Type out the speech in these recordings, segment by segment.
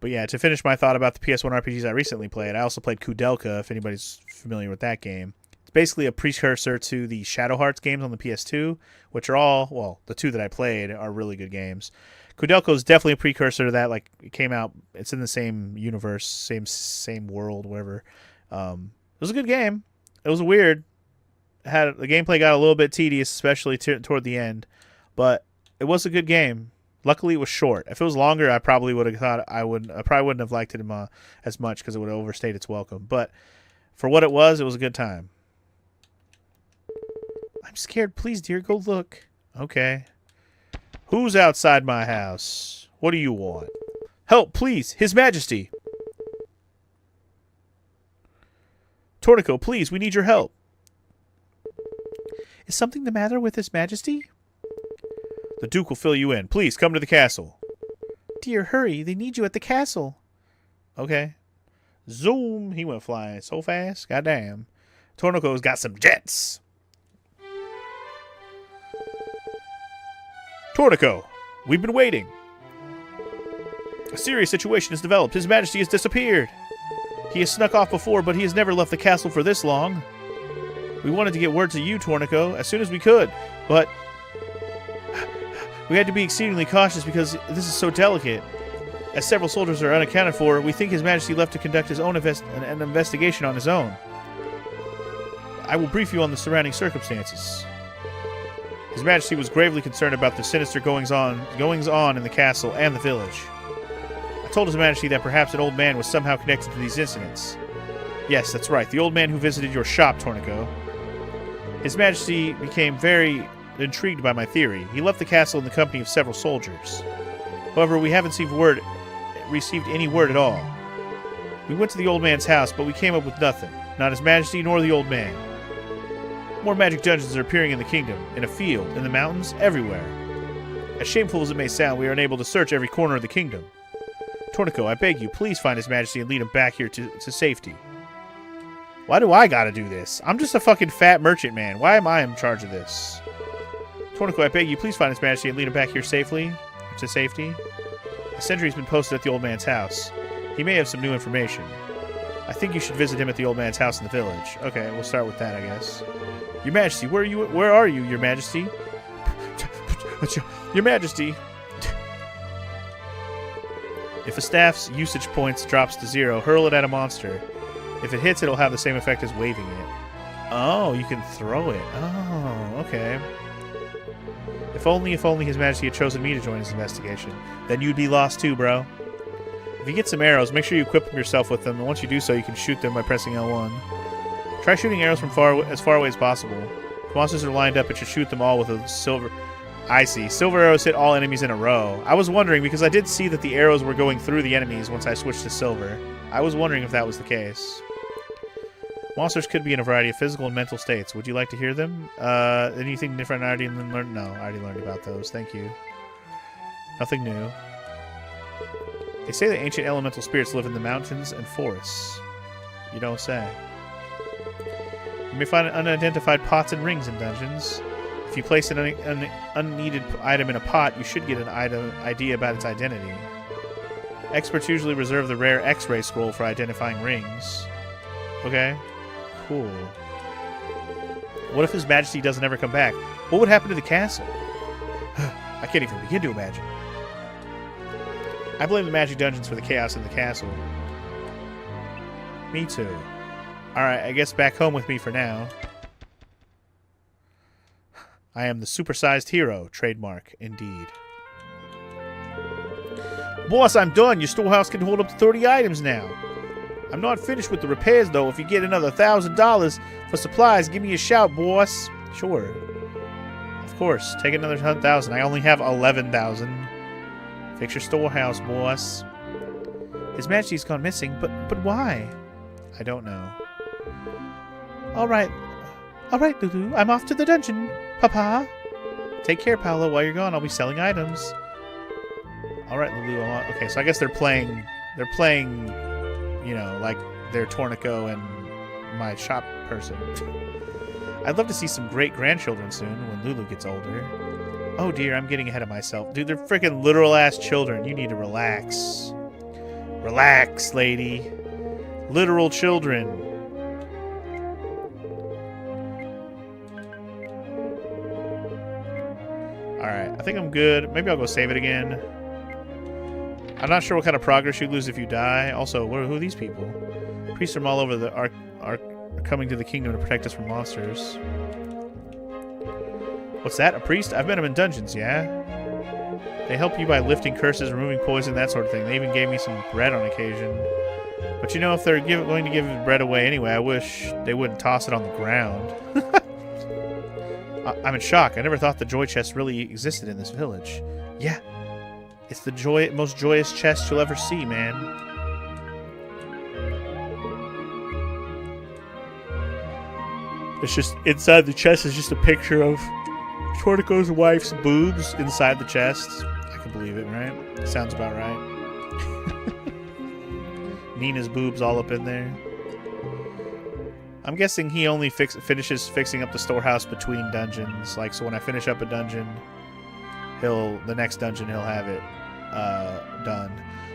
But yeah, to finish my thought about the PS1 RPGs I recently played, I also played Kudelka, if anybody's familiar with that game. It's basically a precursor to the Shadow Hearts games on the PS2, which are all, well, the two that I played are really good games. Kudelka is definitely a precursor to that. Like, it came out, it's in the same universe, same world, whatever. It was a good game. It was weird. The gameplay got a little bit tedious, especially toward the end, but it was a good game. Luckily, it was short. If it was longer, I probably would have thought I probably wouldn't have liked it as much because it would have overstayed its welcome. But for what it was a good time. I'm scared. Please, dear, go look. Okay. Who's outside my house? What do you want? Help, please. His Majesty. Torneko, please, we need your help. Is something the matter with His Majesty? The Duke will fill you in. Please, come to the castle. Dear, hurry. They need you at the castle. Okay. Zoom. He went flying so fast. Goddamn. Torneko's got some jets. Torneko, we've been waiting. A serious situation has developed. His Majesty has disappeared. He has snuck off before, but he has never left the castle for this long. We wanted to get word to you, Torneko, as soon as we could, but we had to be exceedingly cautious because this is so delicate. As several soldiers are unaccounted for, we think His Majesty left to conduct his own an investigation on his own. I will brief you on the surrounding circumstances. His Majesty was gravely concerned about the sinister goings-on in the castle and the village. I told His Majesty that perhaps an old man was somehow connected to these incidents. Yes, that's right, the old man who visited your shop, Torneko. His Majesty became very intrigued by my theory. He left the castle in the company of several soldiers. However, we haven't received any word at all. We went to the old man's house, but we came up with nothing. Not His Majesty nor the old man. More magic dungeons are appearing in the kingdom, in a field, in the mountains, everywhere. As shameful as it may sound, we are unable to search every corner of the kingdom. Torneko, I beg you, please find His Majesty and lead him back here to safety. Why do I gotta do this? I'm just a fucking fat merchant man. Why am I in charge of this? Torneko, I beg you, please find His Majesty and lead him back here to safety. A sentry's been posted at the old man's house. He may have some new information. I think you should visit him at the old man's house in the village. Okay, we'll start with that, I guess. Your Majesty, where are you, Your Majesty? Your Majesty! If a staff's usage points drops to 0, hurl it at a monster. If it hits, it'll have the same effect as waving it. Oh, you can throw it. Oh, okay. If only His Majesty had chosen me to join his investigation. Then you'd be lost too, bro. If you get some arrows, make sure you equip yourself with them, and once you do so, you can shoot them by pressing L1. Try shooting arrows from as far away as possible. If monsters are lined up, it should shoot them all with a silver... I see. Silver arrows hit all enemies in a row. I was wondering, because I did see that the arrows were going through the enemies once I switched to silver. I was wondering if that was the case. Monsters could be in a variety of physical and mental states. Would you like to hear them? Anything different I already learned? No, I already learned about those. Thank you. Nothing new. They say that ancient elemental spirits live in the mountains and forests. You don't say. You may find unidentified pots and rings in dungeons. If you place an unneeded item in a pot, you should get an idea about its identity. Experts usually reserve the rare X-ray scroll for identifying rings. Okay. Cool. What if His Majesty doesn't ever come back? What would happen to the castle? I can't even begin to imagine. I blame the magic dungeons for the chaos in the castle. Me too. Alright, I guess back home with me for now. I am the supersized hero. Trademark, indeed. Boss, I'm done. Your storehouse can hold up to 30 items now. I'm not finished with the repairs, though. If you get another $1,000 for supplies, give me a shout, boss. Sure. Of course. Take another 1,000. I only have 11,000. Fix your storehouse, boss. His Majesty's gone missing, but why? I don't know. All right, Lulu. I'm off to the dungeon, Papa. Take care, Paolo. While you're gone, I'll be selling items. All right, Lulu. Okay, so I guess they're playing. You know, like they're Torneko and my shop person. I'd love to see some great-grandchildren soon when Lulu gets older. Oh dear, I'm getting ahead of myself. Dude, they're freaking literal-ass children. You need to relax. Relax, lady. Literal children. Alright, I think I'm good. Maybe I'll go save it again. I'm not sure what kind of progress you lose if you die. Also, who are these people? Priests from all over the are coming to the kingdom to protect us from monsters. What's that? A priest? I've met him in dungeons, yeah? They help you by lifting curses, removing poison, that sort of thing. They even gave me some bread on occasion. But you know, if they're going to give bread away anyway, I wish they wouldn't toss it on the ground. I'm in shock. I never thought the joy chest really existed in this village. Yeah. It's the most joyous chest you'll ever see, man. It's just, inside the chest is just a picture of Torneko's wife's boobs inside the chest. I can believe it, right? Sounds about right. Nina's boobs all up in there. I'm guessing he only finishes fixing up the storehouse between dungeons. Like, so when I finish up a dungeon, the next dungeon he'll have it done.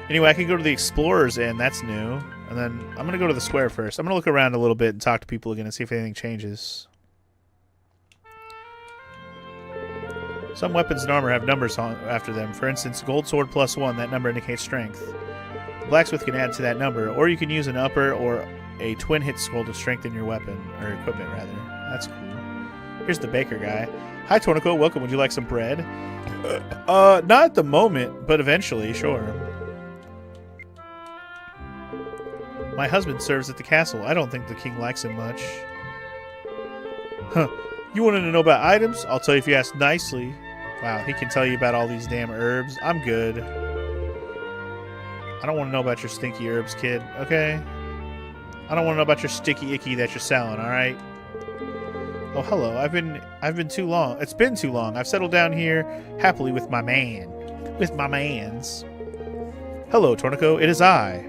Anyway, I can go to the Explorer's Inn. That's new. And then I'm going to go to the square first. I'm going to look around a little bit and talk to people again and see if anything changes. Some weapons and armor have numbers after them. For instance, gold sword +1. That number indicates strength. The blacksmith can add to that number, or you can use an upper or a twin hit scroll to strengthen your weapon, or equipment rather. That's cool. Here's the baker guy. Hi Torneko, welcome. Would you like some bread? Not at the moment, but eventually, sure. My husband serves at the castle. I don't think the king likes him much. Huh. You wanted to know about items? I'll tell you if you ask nicely. Wow, he can tell you about all these damn herbs. I'm good. I don't want to know about your stinky herbs, kid, okay? I don't want to know about your sticky icky that you're selling, alright? Oh, hello. I've been too long. It's been too long. I've settled down here happily with my man. With my mans. Hello, Torneko. It is I.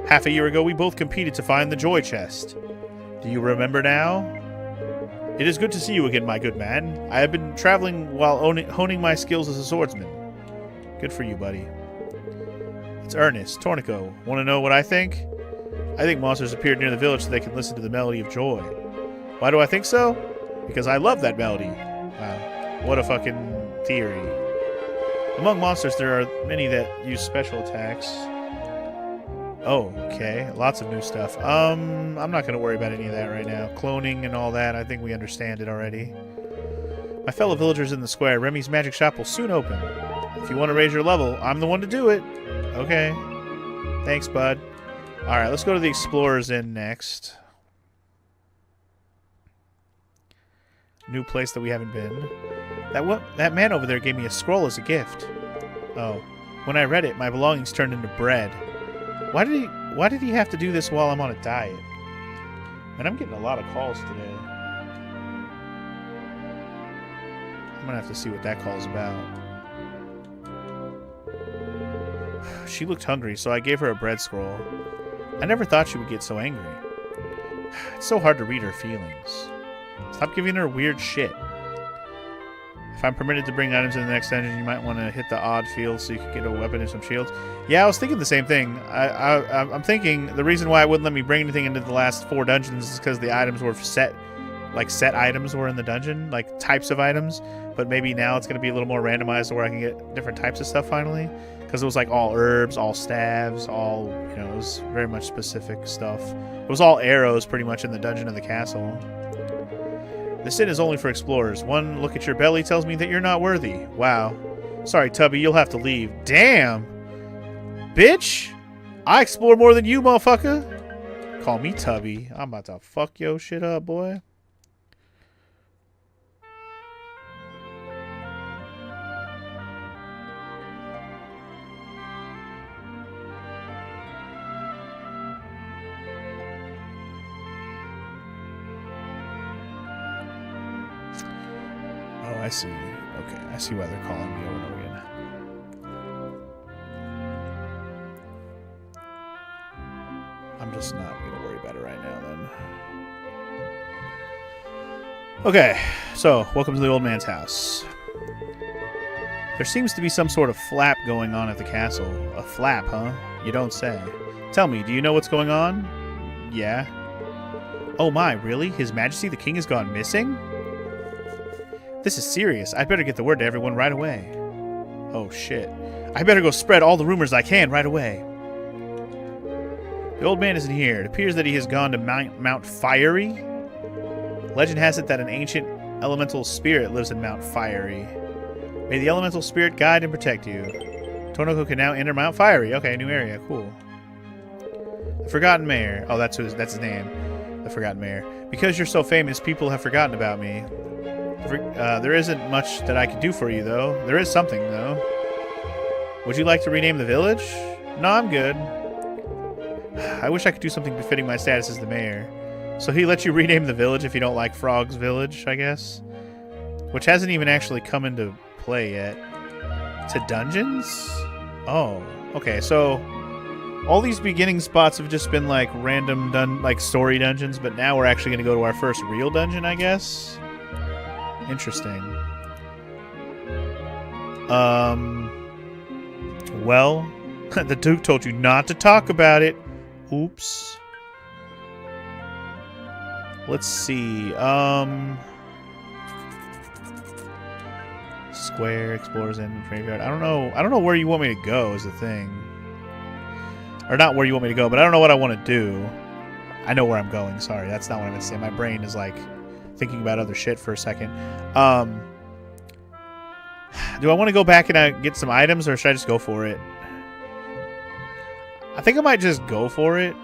Half a year ago, we both competed to find the joy chest. Do you remember now? It is good to see you again, my good man. I have been traveling while honing my skills as a swordsman. Good for you, buddy. It's Ernest. Torneko. Want to know what I think? I think monsters appeared near the village so they can listen to the melody of joy. Why do I think so? Because I love that melody. Wow. What a fucking theory. Among monsters, there are many that use special attacks. Oh, okay. Lots of new stuff. I'm not going to worry about any of that right now. Cloning and all that, I think we understand it already. My fellow villagers in the square, Remy's magic shop will soon open. If you want to raise your level, I'm the one to do it. Okay. Thanks, bud. Alright, let's go to the Explorer's Inn next. New place that we haven't been. That man over there gave me a scroll as a gift. Oh. When I read it, my belongings turned into bread. Why did he have to do this while I'm on a diet? Man, I'm getting a lot of calls today. I'm gonna have to see what that call's about. She looked hungry, so I gave her a bread scroll. I never thought she would get so angry. It's so hard to read her feelings. Stop giving her weird shit. If I'm permitted to bring items in the next dungeon, you might want to hit the odd field so you can get a weapon and some shields. Yeah, I was thinking the same thing. I'm thinking the reason why it wouldn't let me bring anything into the last 4 dungeons is because the items were set items were in the dungeon, like types of items. But maybe now it's going to be a little more randomized where I can get different types of stuff finally. Because it was like all herbs, all staves, all, you know, it was very much specific stuff. It was all arrows pretty much in the dungeon of the castle. This inn is only for explorers. One look at your belly tells me that you're not worthy. Wow. Sorry, Tubby, you'll have to leave. Damn! Bitch! I explore more than you, motherfucker! Call me Tubby. I'm about to fuck your shit up, boy. Oh, I see. Okay, I see why they're calling me over and over again. I'm just not going to worry about it right now, then. Okay, so, welcome to the old man's house. There seems to be some sort of flap going on at the castle. A flap, huh? You don't say. Tell me, do you know what's going on? Yeah. Oh my, really? His Majesty the King has gone missing? This is serious. I'd better get the word to everyone right away. Oh shit. I better go spread all the rumors I can right away. The old man isn't here. It appears that he has gone to Mount Fiery. Legend has it that an ancient elemental spirit lives in Mount Fiery. May the elemental spirit guide and protect you. Torneko can now enter Mount Fiery. Okay, new area. Cool. The Forgotten Mayor. Oh, that's his name. The Forgotten Mayor. Because you're so famous, people have forgotten about me. There isn't much that I can do for you, though. There is something, though. Would you like to rename the village? No, I'm good. I wish I could do something befitting my status as the mayor. So he lets you rename the village if you don't like Frog's Village, I guess? Which hasn't even actually come into play yet. To dungeons? Oh, okay, so all these beginning spots have just been like random story dungeons, but now we're actually going to go to our first real dungeon, I guess? Interesting. Well, the Duke told you not to talk about it. Oops. Let's see. Square, explores in graveyard. I don't know where you want me to go is the thing. Or not where you want me to go, but I don't know what I want to do. I know where I'm going. Sorry, that's not what I meant to say. My brain is like thinking about other shit for a second. Do I want to go back and get some items, or should I just go for it? I think I might just go for it.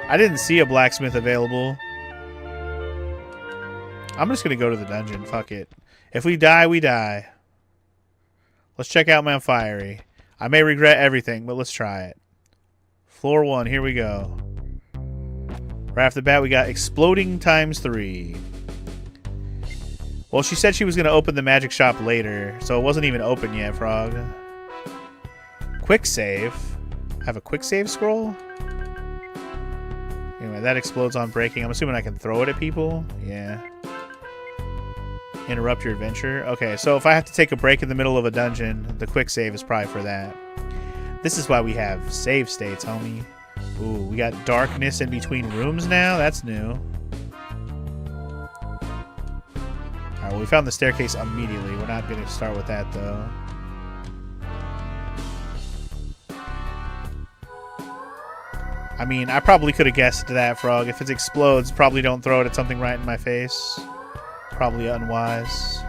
I didn't see a blacksmith available. I'm just going to go to the dungeon. Fuck it. If we die, we die. Let's check out Mount Fiery. I may regret everything, but let's try it. Floor 1, here we go. Right off the bat, we got exploding ×3. Well, she said she was going to open the magic shop later, so it wasn't even open yet, Frog. Quick save. I have a quick save scroll? Anyway, that explodes on breaking. I'm assuming I can throw it at people. Yeah. Interrupt your adventure. Okay, so if I have to take a break in the middle of a dungeon, the quick save is probably for that. This is why we have save states, homie. Ooh, we got darkness in between rooms now? That's new. Alright, well, we found the staircase immediately. We're not going to start with that, though. I mean, I probably could have guessed that, Frog. If it explodes, probably don't throw it at something right in my face. Probably unwise.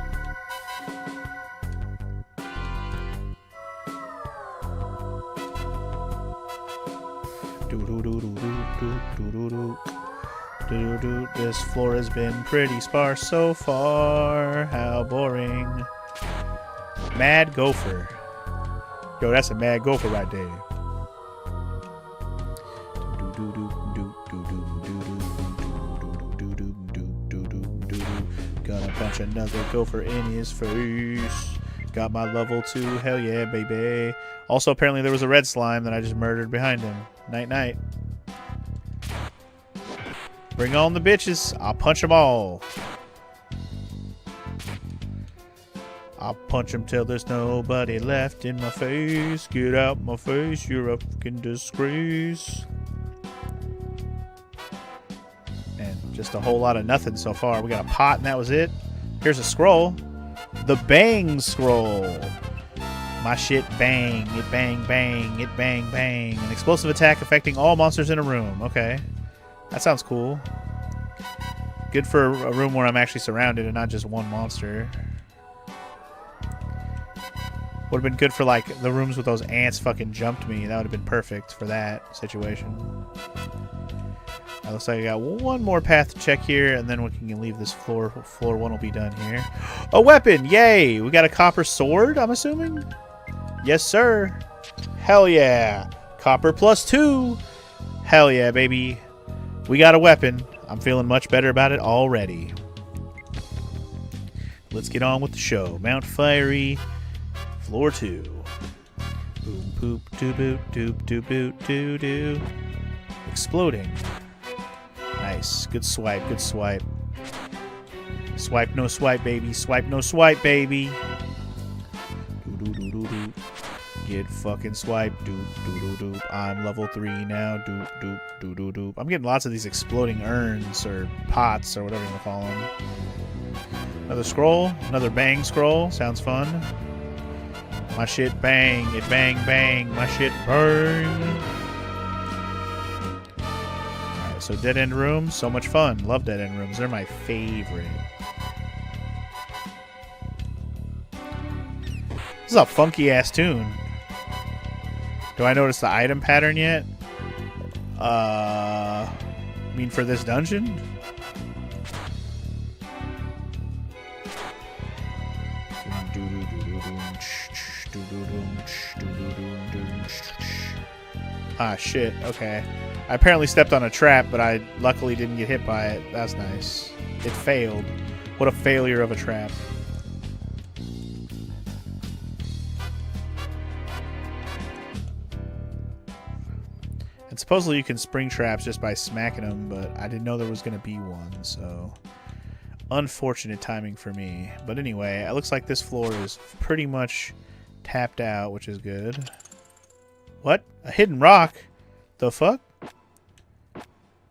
This floor has been pretty sparse so far. How boring. Mad Gopher. Yo, that's a Mad Gopher right there. Gonna punch another gopher in his face. Got my level 2. Hell yeah, baby. Also, apparently there was a red slime that I just murdered behind him. Night, night. Bring on the bitches. I'll punch them all. I'll punch them till there's nobody left in my face. Get out my face. You're a fucking disgrace. Man, just a whole lot of nothing so far. We got a pot and that was it. Here's a scroll. The Bang Scroll. My shit bang. It bang bang. It bang bang. An explosive attack affecting all monsters in a room. Okay. That sounds cool. Good for a room where I'm actually surrounded and not just one monster. Would have been good for like the rooms with those ants fucking jumped me. That would have been perfect for that situation. Looks like I got one more path to check here, and then we can leave this floor. Floor 1 will be done here. A weapon! Yay! We got a copper sword, I'm assuming? Yes, sir. Hell yeah. Copper +2. Hell yeah, baby. We got a weapon. I'm feeling much better about it already. Let's get on with the show. Mount Fiery, floor 2. Boom, boop, doo, boop, doop, doo, boot, doo, doo. Exploding. Nice. Good swipe, good swipe. Swipe, no swipe, baby. Swipe, no swipe, baby. Do-do-do-do-do. Get fucking swiped. Doop-do-do-doop. I'm level 3 now. Doop-doop-do-do-doop. I'm getting lots of these exploding urns or pots or whatever you want to call them. Another scroll. Another bang scroll. Sounds fun. My shit bang. It bang bang. My shit burn. Alright, so dead end rooms. So much fun. Love dead end rooms. They're my favorite. This is a funky ass tune. Do I notice the item pattern yet? I mean for this dungeon? Ah, shit. Okay. I apparently stepped on a trap, but I luckily didn't get hit by it. That's nice. It failed. What a failure of a trap. And supposedly you can spring traps just by smacking them, but I didn't know there was going to be one, so... Unfortunate timing for me. But anyway, it looks like this floor is pretty much tapped out, which is good. What? A hidden rock? The fuck?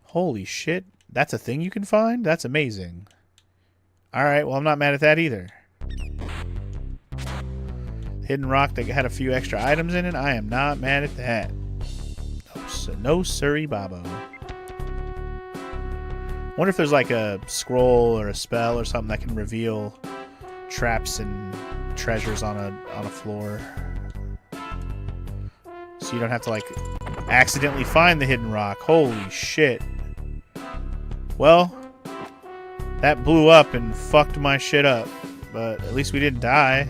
Holy shit. That's a thing you can find? That's amazing. Alright, well I'm not mad at that either. Hidden rock that had a few extra items in it? I am not mad at that. No siree babo. Wonder if there's like a scroll or a spell or something that can reveal traps and treasures on a floor. So you don't have to like accidentally find the hidden rock. Holy shit. Well, that blew up and fucked my shit up. But at least we didn't die.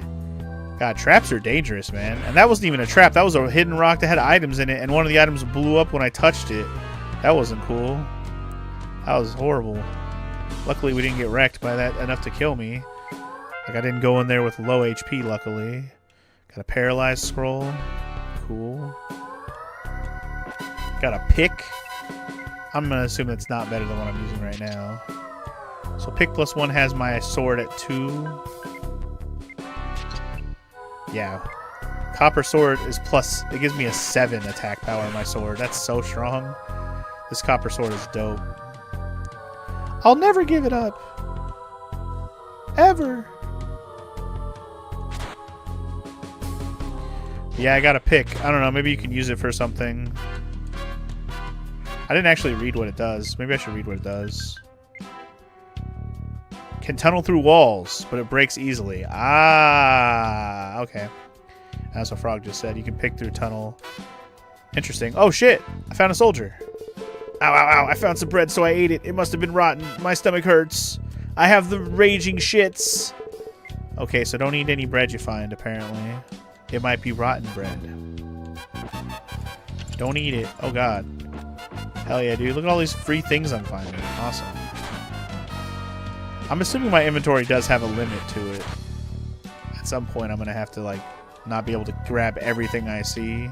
God, traps are dangerous, man. And that wasn't even a trap. That was a hidden rock that had items in it, and one of the items blew up when I touched it. That wasn't cool. That was horrible. Luckily, we didn't get wrecked by that enough to kill me. Like, I didn't go in there with low HP, luckily. Got a paralyzed scroll. Cool. Got a pick. I'm going to assume it's not better than what I'm using right now. So pick +1 has my sword at 2. Yeah. Copper sword is plus... It gives me a 7 attack power on my sword. That's so strong. This copper sword is dope. I'll never give it up. Ever. Yeah, I got a pick. I don't know. Maybe you can use it for something. I didn't actually read what it does. Maybe I should read what it does. Can tunnel through walls, but it breaks easily. Ah, okay. That's what Frog just said. You can pick through tunnel. Interesting. Oh, shit. I found a soldier. Ow, ow, ow. I found some bread, so I ate it. It must have been rotten. My stomach hurts. I have the raging shits. Okay, so don't eat any bread you find, apparently. It might be rotten bread. Don't eat it. Oh, God. Hell yeah, dude. Look at all these free things I'm finding. Awesome. I'm assuming my inventory does have a limit to it. At some point, I'm going to have to, like, not be able to grab everything I see.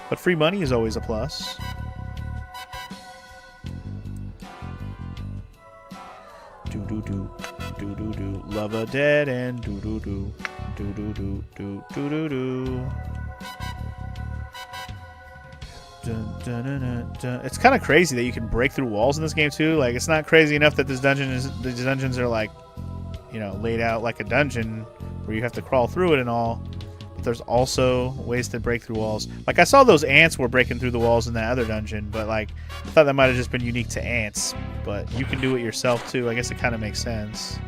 But free money is always a plus. Do-do-do. Do-do-do. Love a dead end. Do-do-do. Do-do-do. Do-do-do-do. Dun, dun, dun, dun, dun. It's kind of crazy that you can break through walls in this game too. Like, it's not crazy enough that these dungeons are like, you know, laid out like a dungeon where you have to crawl through it and all. But there's also ways to break through walls. Like, I saw those ants were breaking through the walls in that other dungeon, but like, I thought that might have just been unique to ants. But you can do it yourself too. I guess it kind of makes sense.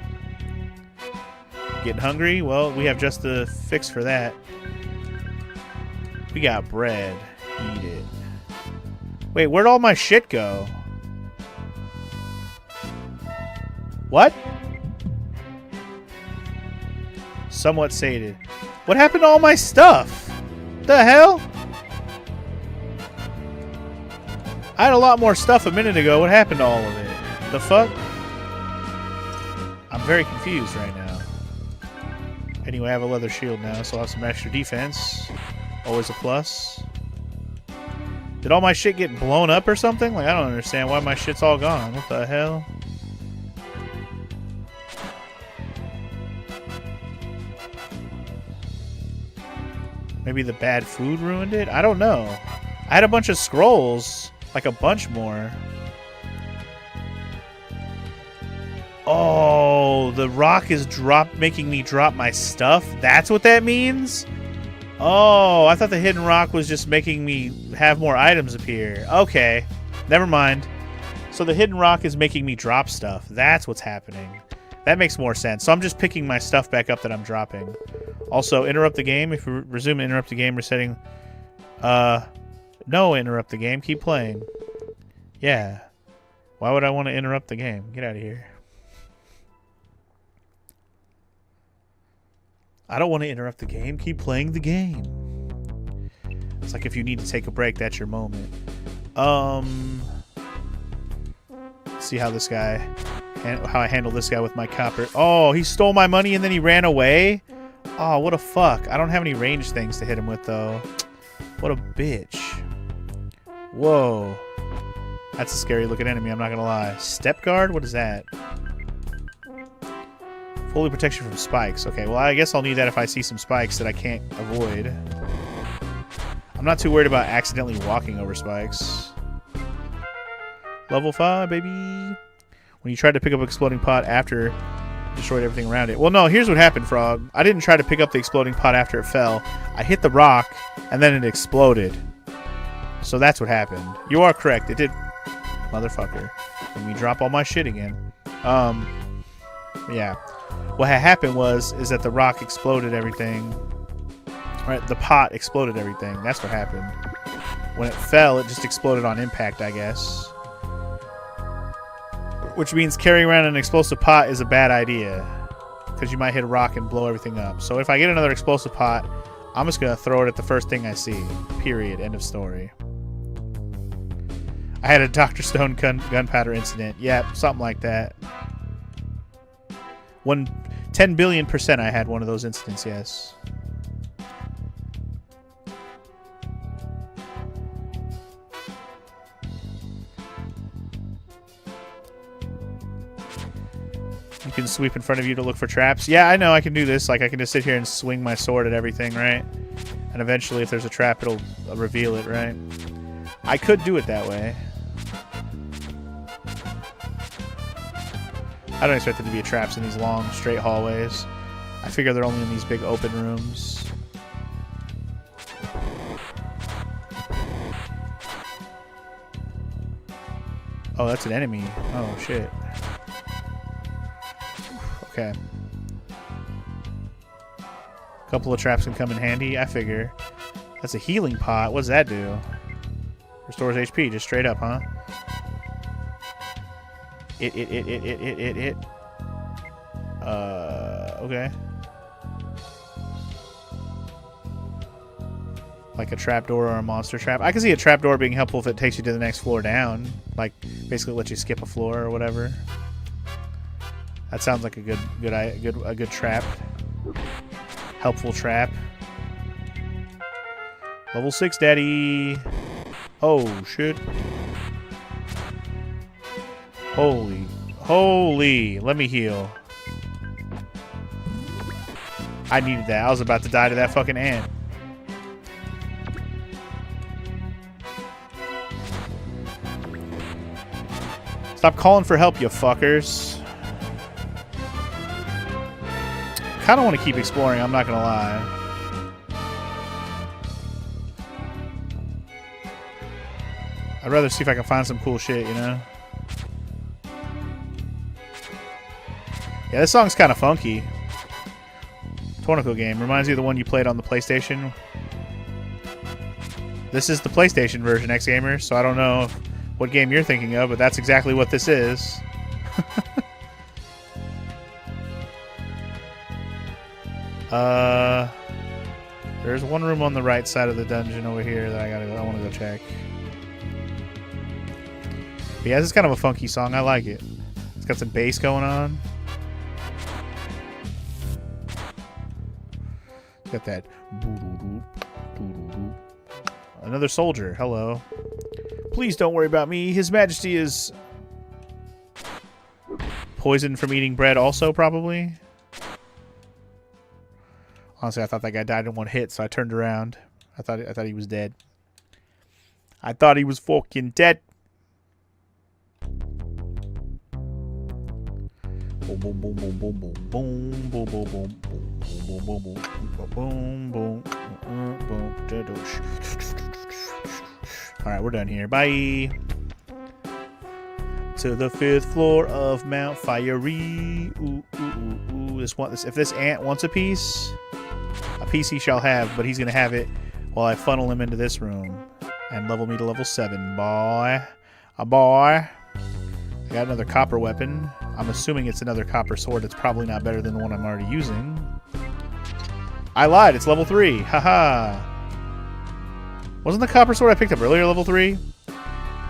Getting hungry? Well, we have just the fix for that. We got bread. Eat it. Wait, where'd all my shit go? What? Somewhat sated. What happened to all my stuff? The hell? I had a lot more stuff a minute ago. What happened to all of it? The fuck? I'm very confused right now. Anyway, I have a leather shield now, so I'll have some extra defense. Always a plus. Did all my shit get blown up or something? Like, I don't understand why my shit's all gone. What the hell? Maybe the bad food ruined it? I don't know. I had a bunch of scrolls. Like a bunch more. Oh, the rock is making me drop my stuff? That's what that means? Oh, I thought the hidden rock was just making me have more items appear. Okay, never mind. So the hidden rock is making me drop stuff. That's what's happening. That makes more sense. So I'm just picking my stuff back up that I'm dropping. Also, interrupt the game. If you resume and interrupt the game, resetting. No, interrupt the game. Keep playing. Yeah. Why would I want to interrupt the game? Get out of here. I don't want to interrupt the game. Keep playing the game. It's like if you need to take a break, that's your moment. Let's see how this guy, how I handle this guy with my copper. Oh, he stole my money and then he ran away? Oh, what a fuck. I don't have any ranged things to hit him with, though. What a bitch. Whoa. That's a scary looking enemy, I'm not gonna lie. Step guard? What is that? Fully protection from spikes. Okay, well, I guess I'll need that if I see some spikes that I can't avoid. I'm not too worried about accidentally walking over spikes. Level 5, baby. When you tried to pick up exploding pot after you destroyed everything around it. Well, no, here's what happened, Frog. I didn't try to pick up the exploding pot after it fell. I hit the rock, and then it exploded. So that's what happened. You are correct. It did. Motherfucker. Let me drop all my shit again. Yeah. What had happened is that the rock exploded everything. Right, the pot exploded everything. That's what happened. When it fell, it just exploded on impact, I guess. Which means carrying around an explosive pot is a bad idea. Because you might hit a rock and blow everything up. So if I get another explosive pot, I'm just going to throw it at the first thing I see. Period. End of story. I had a Dr. Stone gunpowder incident. Yep, something like that. 10 billion% I had one of those incidents, yes. You can sweep in front of you to look for traps. Yeah, I know I can do this. Like, I can just sit here and swing my sword at everything, right? And eventually, if there's a trap, it'll reveal it, right? I could do it that way. I don't expect there to be traps in these long, straight hallways. I figure they're only in these big open rooms. Oh, that's an enemy. Oh, shit. Okay. A couple of traps can come in handy, I figure. That's a healing pot. What does that do? Restores HP, just straight up, huh? Okay. Like a trapdoor or a monster trap. I can see a trapdoor being helpful if it takes you to the next floor down. Like, basically let you skip a floor or whatever. That sounds like a good trap. Helpful trap. Level 6, daddy. Oh, shit. Holy. Let me heal. I needed that. I was about to die to that fucking ant. Stop calling for help, you fuckers. Kind of want to keep exploring, I'm not gonna lie. I'd rather see if I can find some cool shit, you know? Yeah, this song's kind of funky. Torneko game. Reminds you of the one you played on the PlayStation. This is the PlayStation version, X-Gamer, so I don't know what game you're thinking of, but that's exactly what this is. There's one room on the right side of the dungeon over here that I want to go check. But yeah, this is kind of a funky song. I like it. It's got some bass going on. Got that. Another soldier. Hello. Please don't worry about me. His Majesty is poisoned from eating bread also, probably. Honestly, I thought that guy died in one hit, so I turned around. I thought he was dead. I thought he was fucking dead. Boom, boom, boom, boom, boom, boom, boom, boom, boom, boom, boom, boom, boom, boom, boom. All right, we're done here. Bye. To the 5th floor of Mount Fiery. Ooh, ooh, ooh, ooh. If this ant wants a piece he shall have, but he's gonna have it while I funnel him into this room and level me to level 7, boy. A boy. I got another copper weapon. I'm assuming it's another copper sword. It's probably not better than the one I'm already using. I lied. It's level 3. Haha. Wasn't the copper sword I picked up earlier level 3?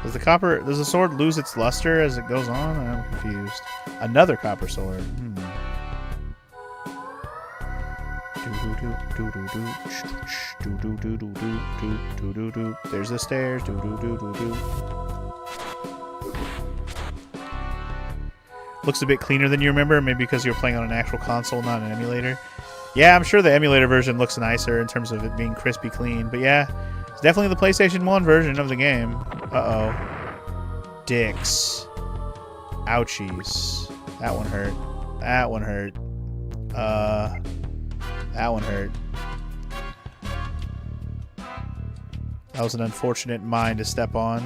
Does the sword lose its luster as it goes on? I'm confused. Another copper sword. There's the stairs. Looks a bit cleaner than you remember, maybe because you're playing on an actual console, not an emulator. Yeah, I'm sure the emulator version looks nicer in terms of it being crispy clean, but yeah, it's definitely the PlayStation 1 version of the game. Uh-oh. Dicks. Ouchies. That one hurt. That one hurt. That one hurt. That was an unfortunate mine to step on.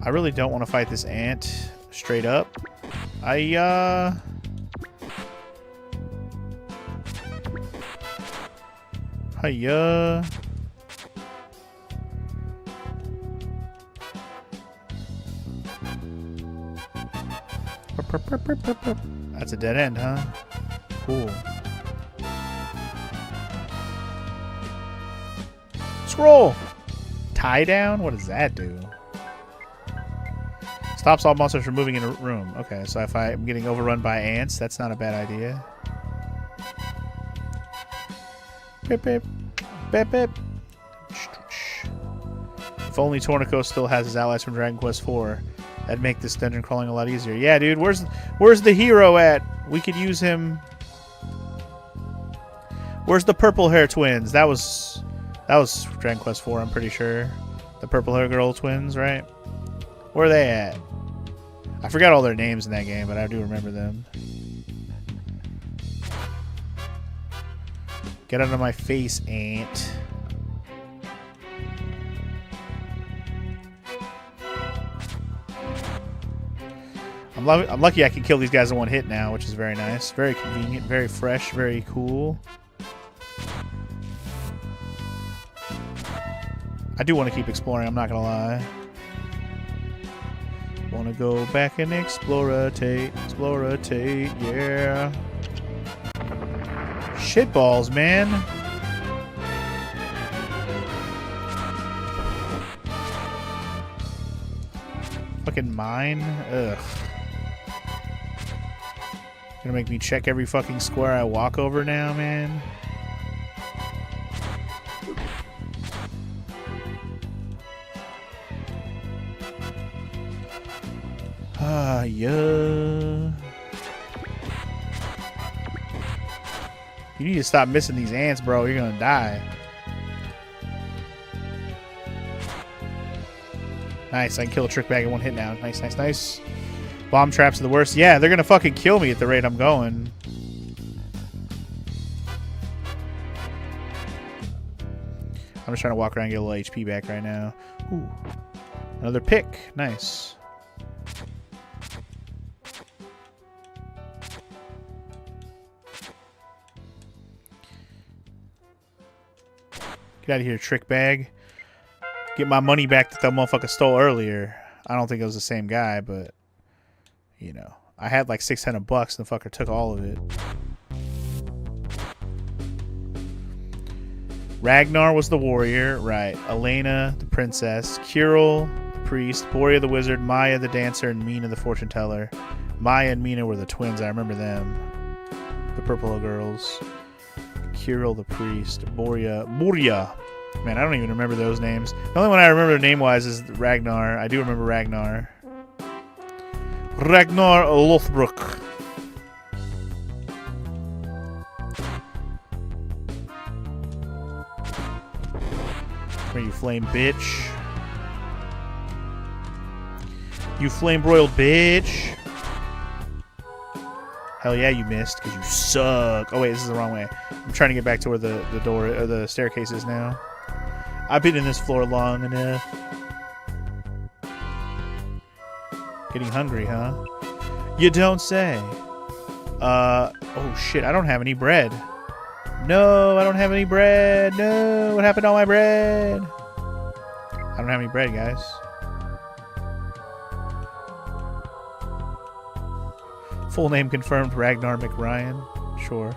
I really don't want to fight this ant straight up. Hiya. That's a dead end, huh? Cool. Scroll! Tie down? What does that do? Stops all monsters from moving in a room. Okay, so if I'm getting overrun by ants, that's not a bad idea. Beep, beep. Beep, beep. If only Torneko still has his allies from Dragon Quest IV. That'd make this dungeon crawling a lot easier. Yeah, dude, where's the hero at? We could use him. Where's the purple hair twins? That was Dragon Quest IV, I'm pretty sure. The purple hair girl twins, right? Where are they at? I forgot all their names in that game, but I do remember them. Get out of my face, ant. I'm lucky I can kill these guys in one hit now, which is very nice. Very convenient, very fresh, very cool. I do want to keep exploring, I'm not going to lie. Want to go back and explore-tate, yeah. Shitballs, man. Fucking mine? Ugh. Gonna make me check every fucking square I walk over now, man. Ah, yeah. You need to stop missing these ants, bro. You're gonna die. Nice. I can kill a trick bag in one hit now. Nice, nice, nice. Bomb traps are the worst. Yeah, they're gonna fucking kill me at the rate I'm going. I'm just trying to walk around and get a little HP back right now. Ooh. Another pick. Nice. Get out of here, trick bag. Get my money back that motherfucker stole earlier. I don't think it was the same guy, but you know, I had like $600 and the fucker took all of it. Ragnar was the warrior, right? Elena, the princess. Kirill, the priest. Boria, the wizard. Maya, the dancer. And Mina, the fortune teller. Maya and Mina were the twins. I remember them. The purple girls. Kirill the priest. Moria. Man, I don't even remember those names. The only one I remember name-wise is Ragnar. I do remember Ragnar. Ragnar Lothbrok. Where you flame bitch. You flame broiled bitch. Hell yeah, you missed because you suck. Oh wait, this is the wrong way. I'm trying to get back to where the door or the staircase is now. I've been in this floor long enough. Getting hungry, huh? You don't say. Oh shit, I don't have any bread. No, I don't have any bread. No, what happened to all my bread? I don't have any bread, guys. Full name confirmed, Ragnar McRyan. Sure.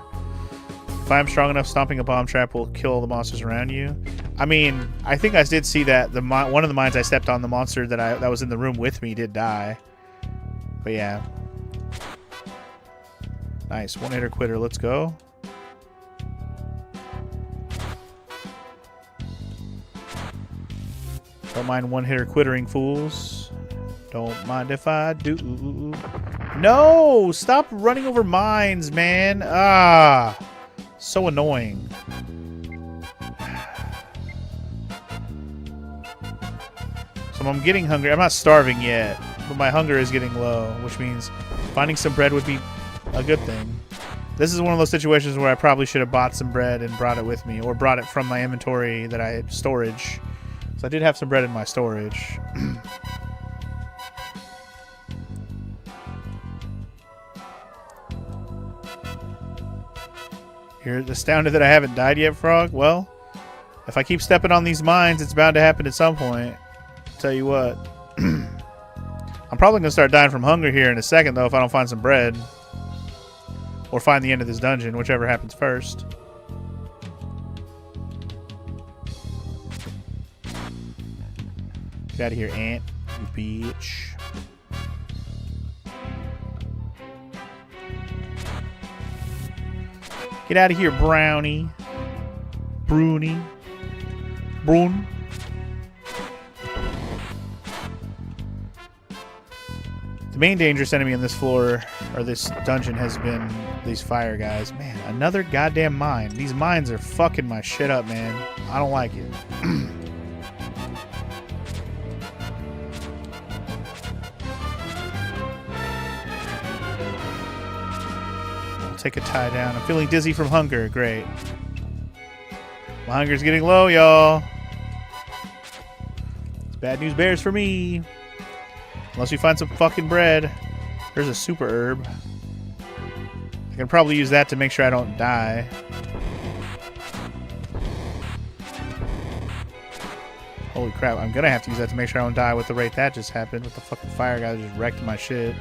If I'm strong enough, stomping a bomb trap will kill all the monsters around you. I mean, I think I did see that one of the mines I stepped on, the monster that was in the room with me did die. But yeah. Nice. One hitter quitter. Let's go. Don't mind one hitter quittering, fools. Don't mind if I do. No! Stop running over mines, man. Ah. So annoying. So I'm getting hungry. I'm not starving yet, but my hunger is getting low, which means finding some bread would be a good thing. This is one of those situations where I probably should have bought some bread and brought it with me, or brought it from my inventory that I had storage. So I did have some bread in my storage. You're astounded that I haven't died yet, Frog? Well, if I keep stepping on these mines, it's bound to happen at some point. Tell you what. I'm probably going to start dying from hunger here in a second, though, if I don't find some bread. Or find the end of this dungeon, whichever happens first. Get out of here, ant. You bitch. Get out of here, Brownie. Bruni. Brun. The main dangerous enemy in this floor, or this dungeon, has been these fire guys. Man, another goddamn mine. These mines are fucking my shit up, man. I don't like it. Take a tie down. I'm feeling dizzy from hunger. Great. My hunger's getting low, y'all. It's bad news bears for me. Unless we find some fucking bread. There's a super herb. I can probably use that to make sure I don't die. Holy crap. I'm gonna have to use that to make sure I don't die with the rate that just happened. With the fucking fire guy just wrecked my shit.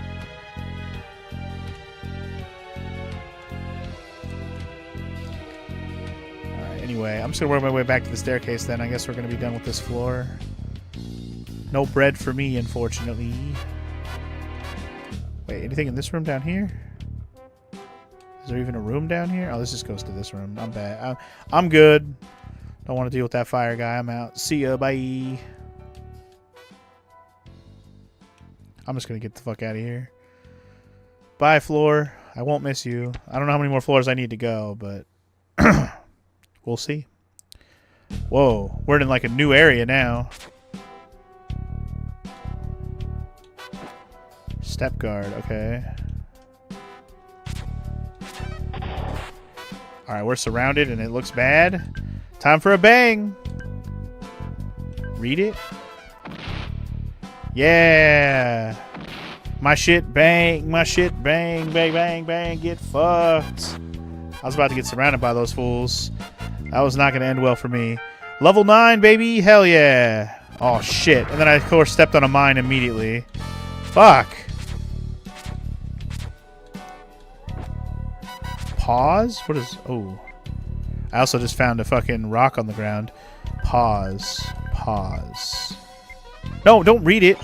Anyway, I'm just going to work my way back to the staircase then. I guess we're going to be done with this floor. No bread for me, unfortunately. Wait, anything in this room down here? Is there even a room down here? Oh, this just goes to this room. I'm bad. I'm good. Don't want to deal with that fire guy. I'm out. See ya. Bye. I'm just going to get the fuck out of here. Bye, floor. I won't miss you. I don't know how many more floors I need to go, but... we'll see. Whoa, we're in like a new area now. Step guard, okay. Alright, we're surrounded and it looks bad. Time for a bang. Read it. Yeah. My shit bang, my shit bang, bang, bang, bang, get fucked. I was about to get surrounded by those fools. That was not going to end well for me. Level 9, baby. Hell yeah. Oh, shit. And then I, of course, stepped on a mine immediately. Fuck. Pause? What is... Oh. I also just found a fucking rock on the ground. Pause. Pause. No, don't read it.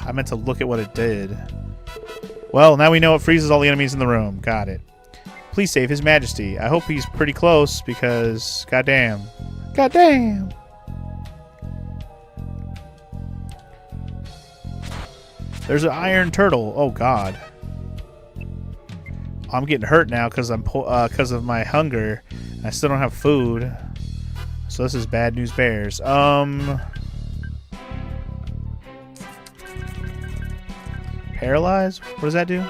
I meant to look at what it did. Well, now we know it freezes all the enemies in the room. Got it. Please save His Majesty. I hope he's pretty close because goddamn. Goddamn. There's an iron turtle. Oh god. I'm getting hurt now because of my hunger. I still don't have food. So this is bad news bears. Paralyze? What does that do?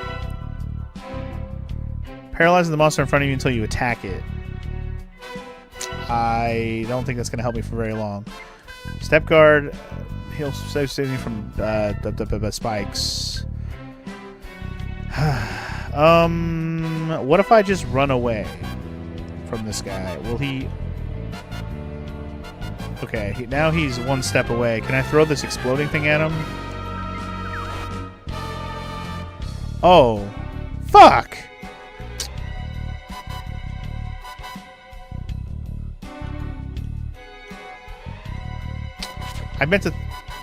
Paralyzes the monster in front of you until you attack it. I don't think that's going to help me for very long. Step guard. He'll save me from spikes. What if I just run away from this guy? Will he... Okay, now he's one step away. Can I throw this exploding thing at him? Oh. Fuck! I meant to...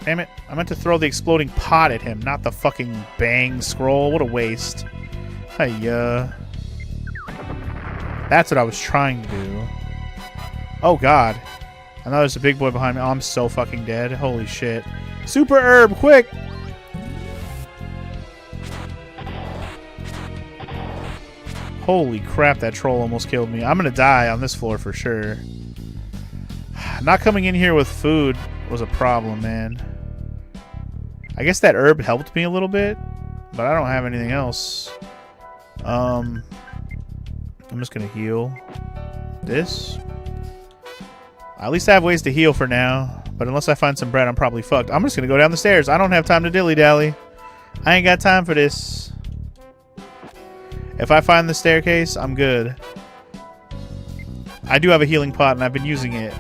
Damn it. I meant to throw the exploding pot at him, not the fucking bang scroll. What a waste. Hiya. That's what I was trying to do. Oh, God. I know there's a big boy behind me. Oh, I'm so fucking dead. Holy shit. Super herb, quick! Holy crap, that troll almost killed me. I'm gonna die on this floor for sure. Not coming in here with food was a problem, man. I guess that herb helped me a little bit, but I don't have anything else. I'm just gonna heal this. At least I have ways to heal for now, but unless I find some bread, I'm probably fucked. I'm just gonna go down the stairs. I don't have time to dilly-dally. I ain't got time for this. If I find the staircase, I'm good. I do have a healing pot, and I've been using it.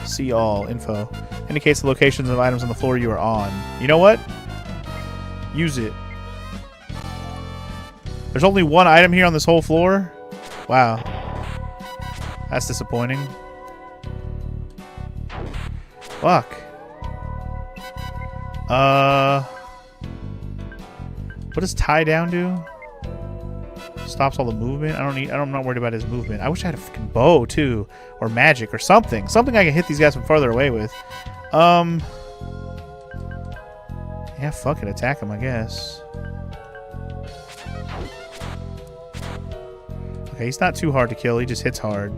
See all. Info. Indicates the locations of items on the floor you are on. You know what? Use it. There's only one item here on this whole floor? Wow. That's disappointing. Fuck. What does tie down do? Stops all the movement. I'm not worried about his movement. I wish I had a fucking bow too, or magic or something. Something I can hit these guys from farther away with. Yeah, fuck it. Attack him, I guess. Okay, he's not too hard to kill. He just hits hard.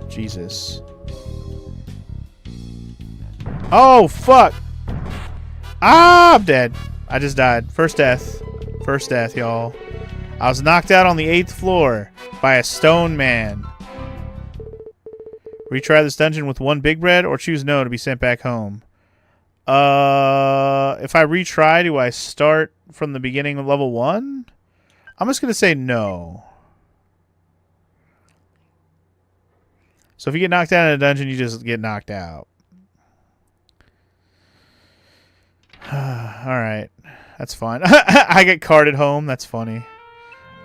Jesus. Oh, fuck! Ah, I'm dead. I just died. First death. First death, y'all. I was knocked out on the 8th floor by a stone man. Retry this dungeon with 1 big bread or choose no to be sent back home. If I retry, do I start from the beginning of level 1? I'm just going to say no. So if you get knocked out in a dungeon, you just get knocked out. Alright. That's fine. I get carded home. That's funny.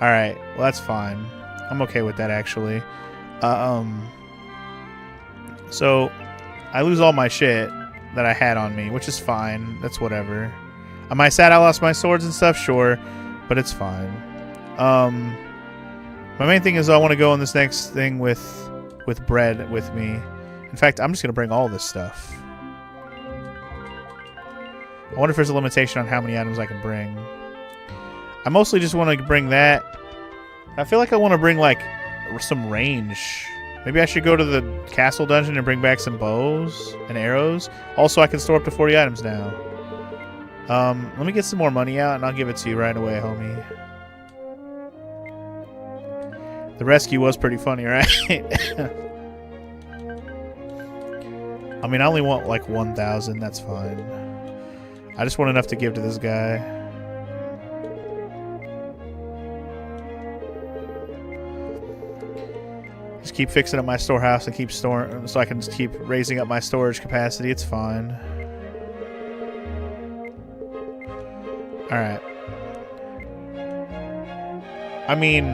Alright. Well, that's fine. I'm okay with that, actually. So, I lose all my shit that I had on me, which is fine. That's whatever. Am I sad I lost my swords and stuff? Sure. But it's fine. My main thing is I want to go on this next thing with bread with me. In fact, I'm just going to bring all this stuff. I wonder if there's a limitation on how many items I can bring. I mostly just want to bring that. I feel like I want to bring, like, some range. Maybe I should go to the castle dungeon and bring back some bows and arrows. Also, I can store up to 40 items now. Let me get some more money out, and I'll give it to you right away, homie. The rescue was pretty funny, right? I mean, I only want, like, 1,000. That's fine. I just want enough to give to this guy. Just keep fixing up my storehouse and keep storing, so I can just keep raising up my storage capacity. It's fine. Alright. I mean,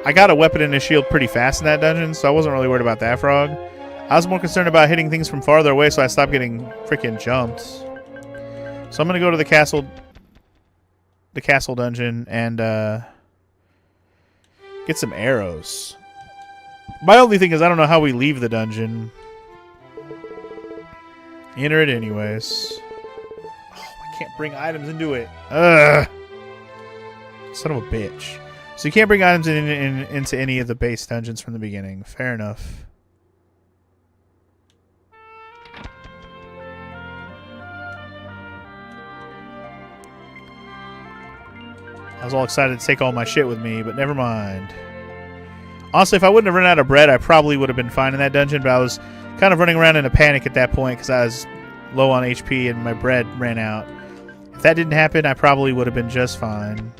I got a weapon and a shield pretty fast in that dungeon, so I wasn't really worried about that frog. I was more concerned about hitting things from farther away, so I stopped getting freaking jumped. So I'm gonna go to the castle dungeon and Get some arrows. My only thing is I don't know how we leave the dungeon. Enter it anyways. Oh, I can't bring items into it. Ugh. Son of a bitch. So you can't bring items into any of the base dungeons from the beginning. Fair enough. I was all excited to take all my shit with me, but never mind. Honestly, if I wouldn't have run out of bread, I probably would have been fine in that dungeon, but I was kind of running around in a panic at that point because I was low on HP and my bread ran out. If that didn't happen, I probably would have been just fine.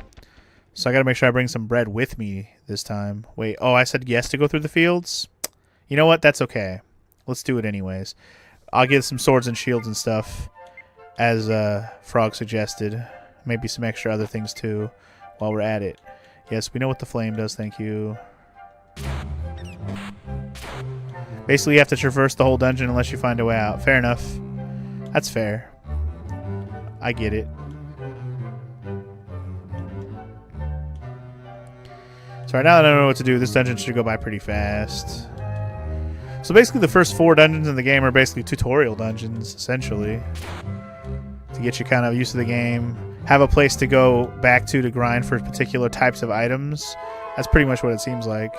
So I gotta make sure I bring some bread with me this time. Wait, oh, I said yes to go through the fields? You know what? That's okay. Let's do it anyways. I'll get some swords and shields and stuff, as Frog suggested. Maybe some extra other things too, while we're at it. Yes, we know what the flame does, thank you. Basically, you have to traverse the whole dungeon unless you find a way out. Fair enough. That's fair. I get it. So right now that I don't know what to do, this dungeon should go by pretty fast. So basically the first 4 dungeons in the game are basically tutorial dungeons, essentially. To get you kind of used to the game. Have a place to go back to grind for particular types of items. That's pretty much what it seems like.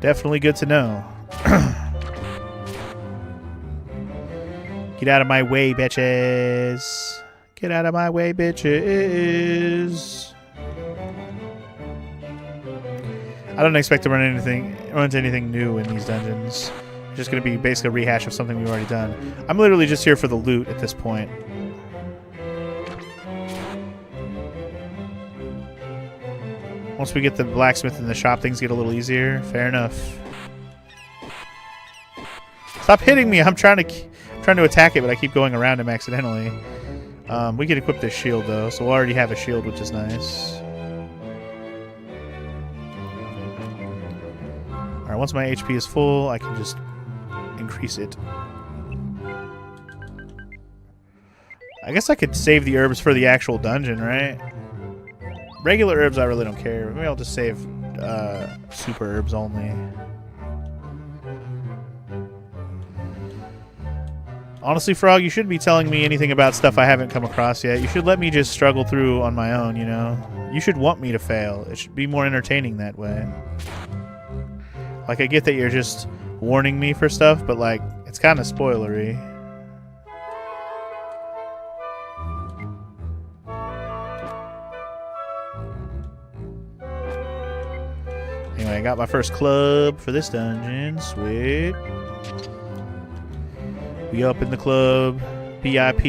Definitely good to know. Get out of my way, bitches. Get out of my way, bitches. I don't expect to run into anything new in these dungeons. It's just going to be basically a rehash of something we've already done. I'm literally just here for the loot at this point. Once we get the blacksmith in the shop, things get a little easier. Fair enough. Stop hitting me! I'm trying to attack it, but I keep going around him accidentally. We can equip this shield though, so we'll already have a shield, which is nice. Alright, once my HP is full, I can just increase it. I guess I could save the herbs for the actual dungeon, right? Regular herbs, I really don't care. Maybe I'll just save super herbs only. Honestly, Frog, you shouldn't be telling me anything about stuff I haven't come across yet. You should let me just struggle through on my own, you know? You should want me to fail. It should be more entertaining that way. Like, I get that you're just warning me for stuff, but, like, it's kind of spoilery. Anyway, I got my first club for this dungeon. Sweet. We up in the club. VIP.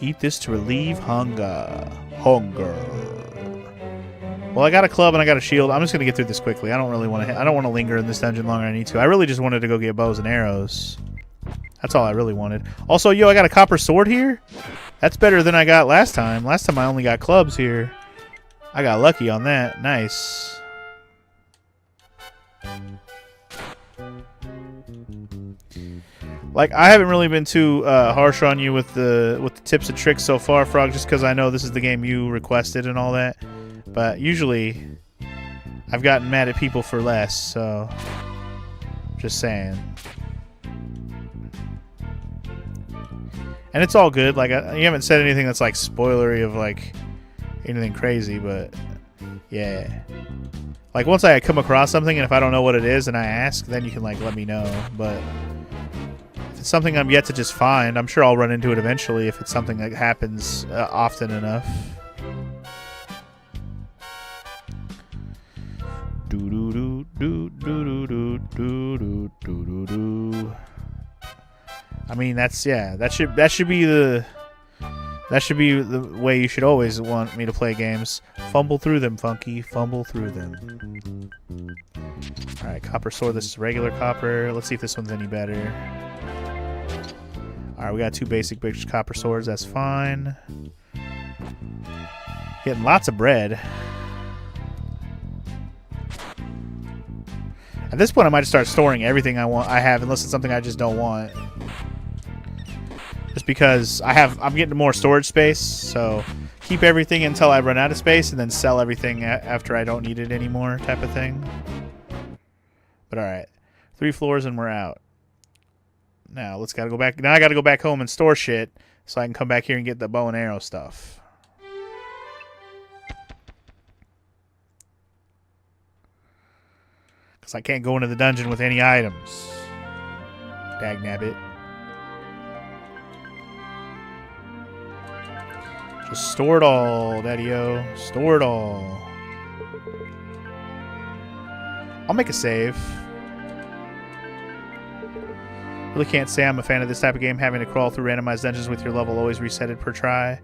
Eat this to relieve hunger. Well, I got a club and I got a shield. I'm just gonna get through this quickly. I don't really want to. I don't want to linger in this dungeon longer than I need to. I really just wanted to go get bows and arrows. That's all I really wanted. Also, yo, I got a copper sword here. That's better than I got last time. Last time I only got clubs here. I got lucky on that. Nice. Like, I haven't really been too harsh on you with the tips and tricks so far, Frog, just because I know this is the game you requested and all that. But usually, I've gotten mad at people for less, so just saying. And it's all good. Like, you haven't said anything that's like spoilery of like anything crazy, but yeah. Like, once I come across something and if I don't know what it is and I ask, then you can like let me know. But if it's something I'm yet to just find, I'm sure I'll run into it eventually if it's something that happens often enough. I mean, that's, yeah, that should be the way you should always want me to play games. Fumble through them, Funky. Fumble through them. Alright, copper sword. This is regular copper. Let's see if this one's any better. Alright, we got 2 basic copper swords. That's fine. Getting lots of bread. At this point, I might just start storing everything I have, unless it's something I just don't want. because I'm getting more storage space, so keep everything until I run out of space and then sell everything after I don't need it anymore type of thing. But alright. 3 floors and we're out. Now let's gotta go back. Now I gotta go back home and store shit so I can come back here and get the bow and arrow stuff. Because I can't go into the dungeon with any items. Dagnabbit. Just store it all, Daddy-o. Store it all. I'll make a save. Really can't say I'm a fan of this type of game, having to crawl through randomized dungeons with your level always resetted per try.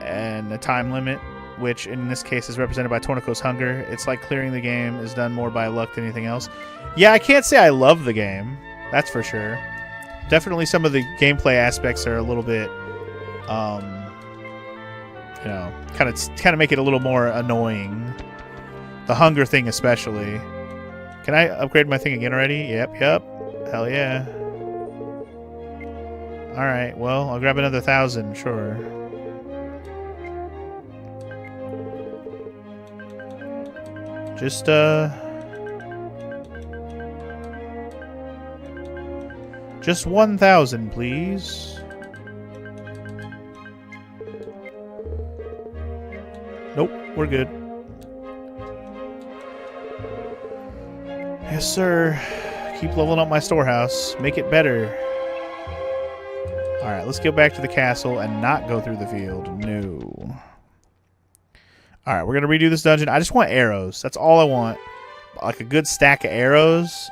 And a time limit, which in this case is represented by Torneko's hunger. It's like clearing the game is done more by luck than anything else. Yeah, I can't say I love the game. That's for sure. Definitely some of the gameplay aspects are a little bit, you know, kind of make it a little more annoying. The hunger thing especially. Can I upgrade my thing again already? Yep. Hell yeah. Alright, well, I'll grab another 1,000, sure. Just 1,000, please. Nope, we're good. Yes, sir. Keep leveling up my storehouse. Make it better. Alright, let's go back to the castle and not go through the field. No. Alright, we're going to redo this dungeon. I just want arrows. That's all I want. Like a good stack of arrows.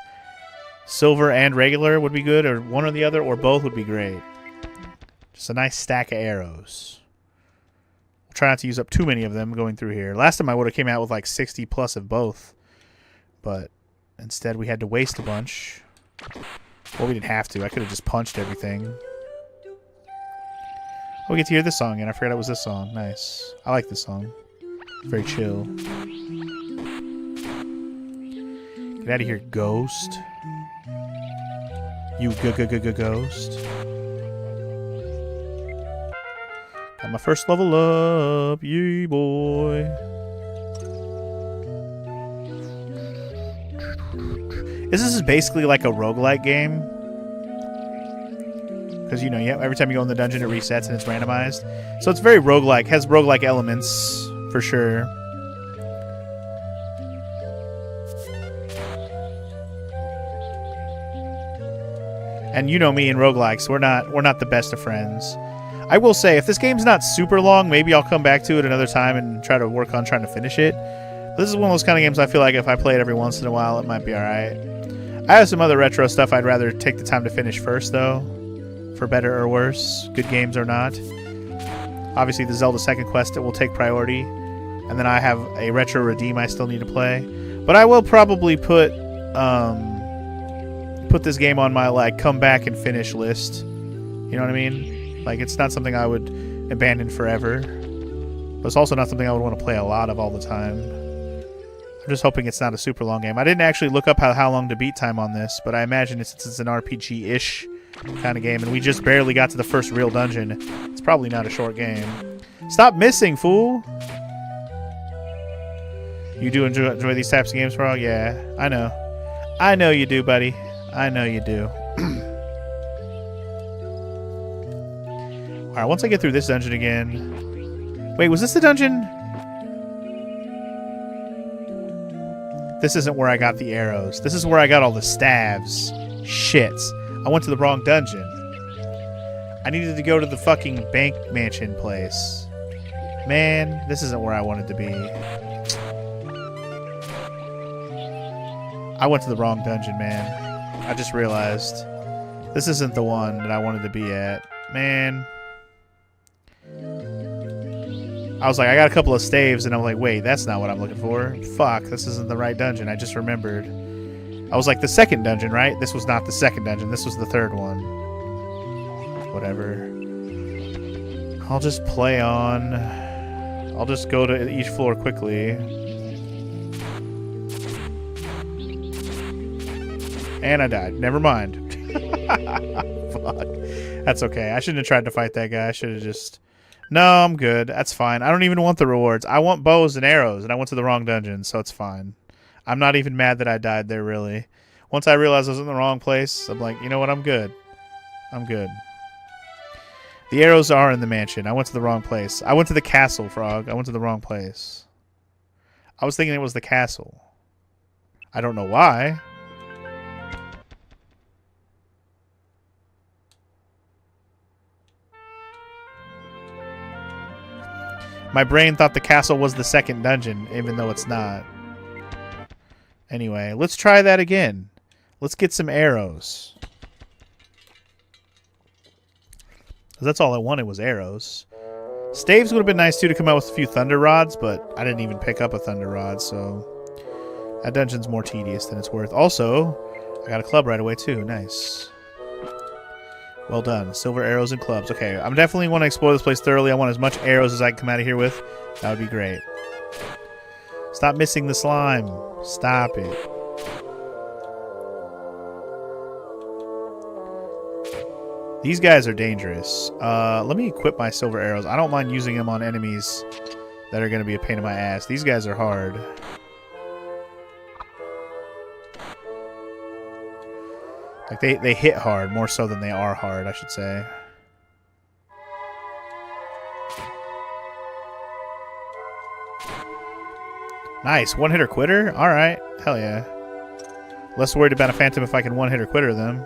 Silver and regular would be good, or one or the other, or both would be great. Just a nice stack of arrows. We'll try not to use up too many of them going through here. Last time I would have came out with like 60 plus of both. But instead we had to waste a bunch. Well, we didn't have to. I could have just punched everything. Oh, we get to hear this song, and I forgot it was this song. Nice. I like this song. Very chill. Get out of here, ghost. You ghost. Got my first level up. Yee, boy. This is basically like a roguelike game. Because, you know, every time you go in the dungeon, it resets and it's randomized. So it's very roguelike. Has roguelike elements, for sure. And you know me in roguelikes, we're not the best of friends. I will say, if this game's not super long, maybe I'll come back to it another time and try to work on trying to finish it. But this is one of those kind of games I feel like if I play it every once in a while, it might be alright. I have some other retro stuff I'd rather take the time to finish first, though. For better or worse, good games or not. Obviously, the Zelda Second Quest, it will take priority. And then I have a Retro Redeem I still need to play. But I will probably put this game on my, like, come back and finish list. You know what I mean? Like, it's not something I would abandon forever. But it's also not something I would want to play a lot of all the time. I'm just hoping it's not a super long game. I didn't actually look up how long to beat time on this, but I imagine since it's an RPG-ish kind of game, and we just barely got to the first real dungeon, it's probably not a short game. Stop missing, fool! You do enjoy these types of games, bro? Yeah, I know. I know you do, buddy. I know you do. Alright, once I get through this dungeon again... Wait, was this the dungeon? This isn't where I got the arrows. This is where I got all the staves. Shit. I went to the wrong dungeon. I needed to go to the fucking bank mansion place. Man, this isn't where I wanted to be. I went to the wrong dungeon, man. I just realized. This isn't the one that I wanted to be at. Man. I was like, I got a couple of staves, and I'm like, wait, that's not what I'm looking for. Fuck, this isn't the right dungeon. I just remembered. I was like, the second dungeon, right? This was not the second dungeon. This was the third one. Whatever. I'll just play on. I'll just go to each floor quickly. And I died. Never mind. Fuck. That's okay. I shouldn't have tried to fight that guy. I should have just... No, I'm good. That's fine. I don't even want the rewards. I want bows and arrows, and I went to the wrong dungeon, so it's fine. I'm not even mad that I died there, really. Once I realized I was in the wrong place, I'm like, you know what? I'm good. I'm good. The arrows are in the mansion. I went to the wrong place. I went to the castle, Frog. I went to the wrong place. I was thinking it was the castle. I don't know why. My brain thought the castle was the second dungeon, even though it's not. Anyway, let's try that again. Let's get some arrows. That's all I wanted was arrows. Staves would have been nice too to come out with a few thunder rods, but I didn't even pick up a thunder rod, so that dungeon's more tedious than it's worth. Also, I got a club right away too. Nice. Well done. Silver arrows and clubs. Okay, I'm definitely want to explore this place thoroughly. I want as much arrows as I can come out of here with. That would be great. Stop missing the slime. Stop it. These guys are dangerous. Let me equip my silver arrows. I don't mind using them on enemies that are going to be a pain in my ass. These guys are hard. Like, they hit hard, more so than they are hard, I should say. Nice. One-hitter quitter? Alright. Hell yeah. Less worried about a phantom if I can one-hitter quitter them.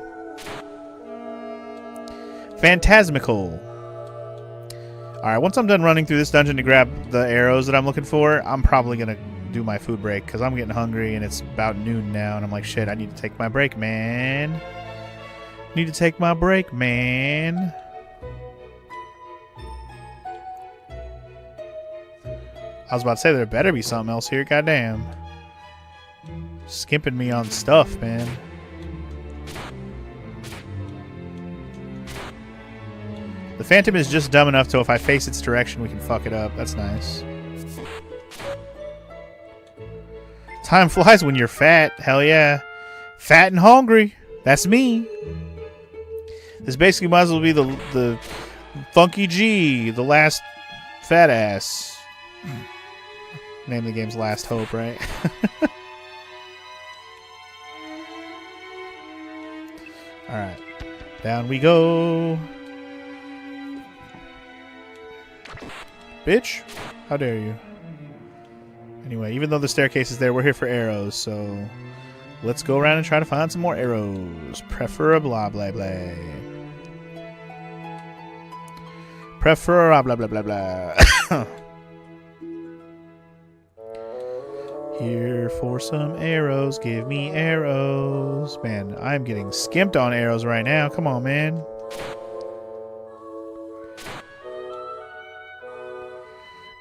Phantasmical. Alright, once I'm done running through this dungeon to grab the arrows that I'm looking for, I'm probably going to do my food break because I'm getting hungry and it's about noon now and I'm like, shit, I need to take my break, man. Need to take my break, man. I was about to say there better be something else here, goddamn. Skimping me on stuff, man. The phantom is just dumb enough so if I face its direction we can fuck it up. That's nice. Time flies when you're fat. Hell yeah. Fat and hungry. That's me. This basically might as well be the Funky G, the last fat ass. Name of the game's Last Hope, right? Alright. Down we go. Bitch. How dare you. Anyway, even though the staircase is there, we're here for arrows, so let's go around and try to find some more arrows. Preferably blah blah blah. Preferably blah blah blah. Here for some arrows. Give me arrows. Man, I'm getting skimped on arrows right now. Come on, man.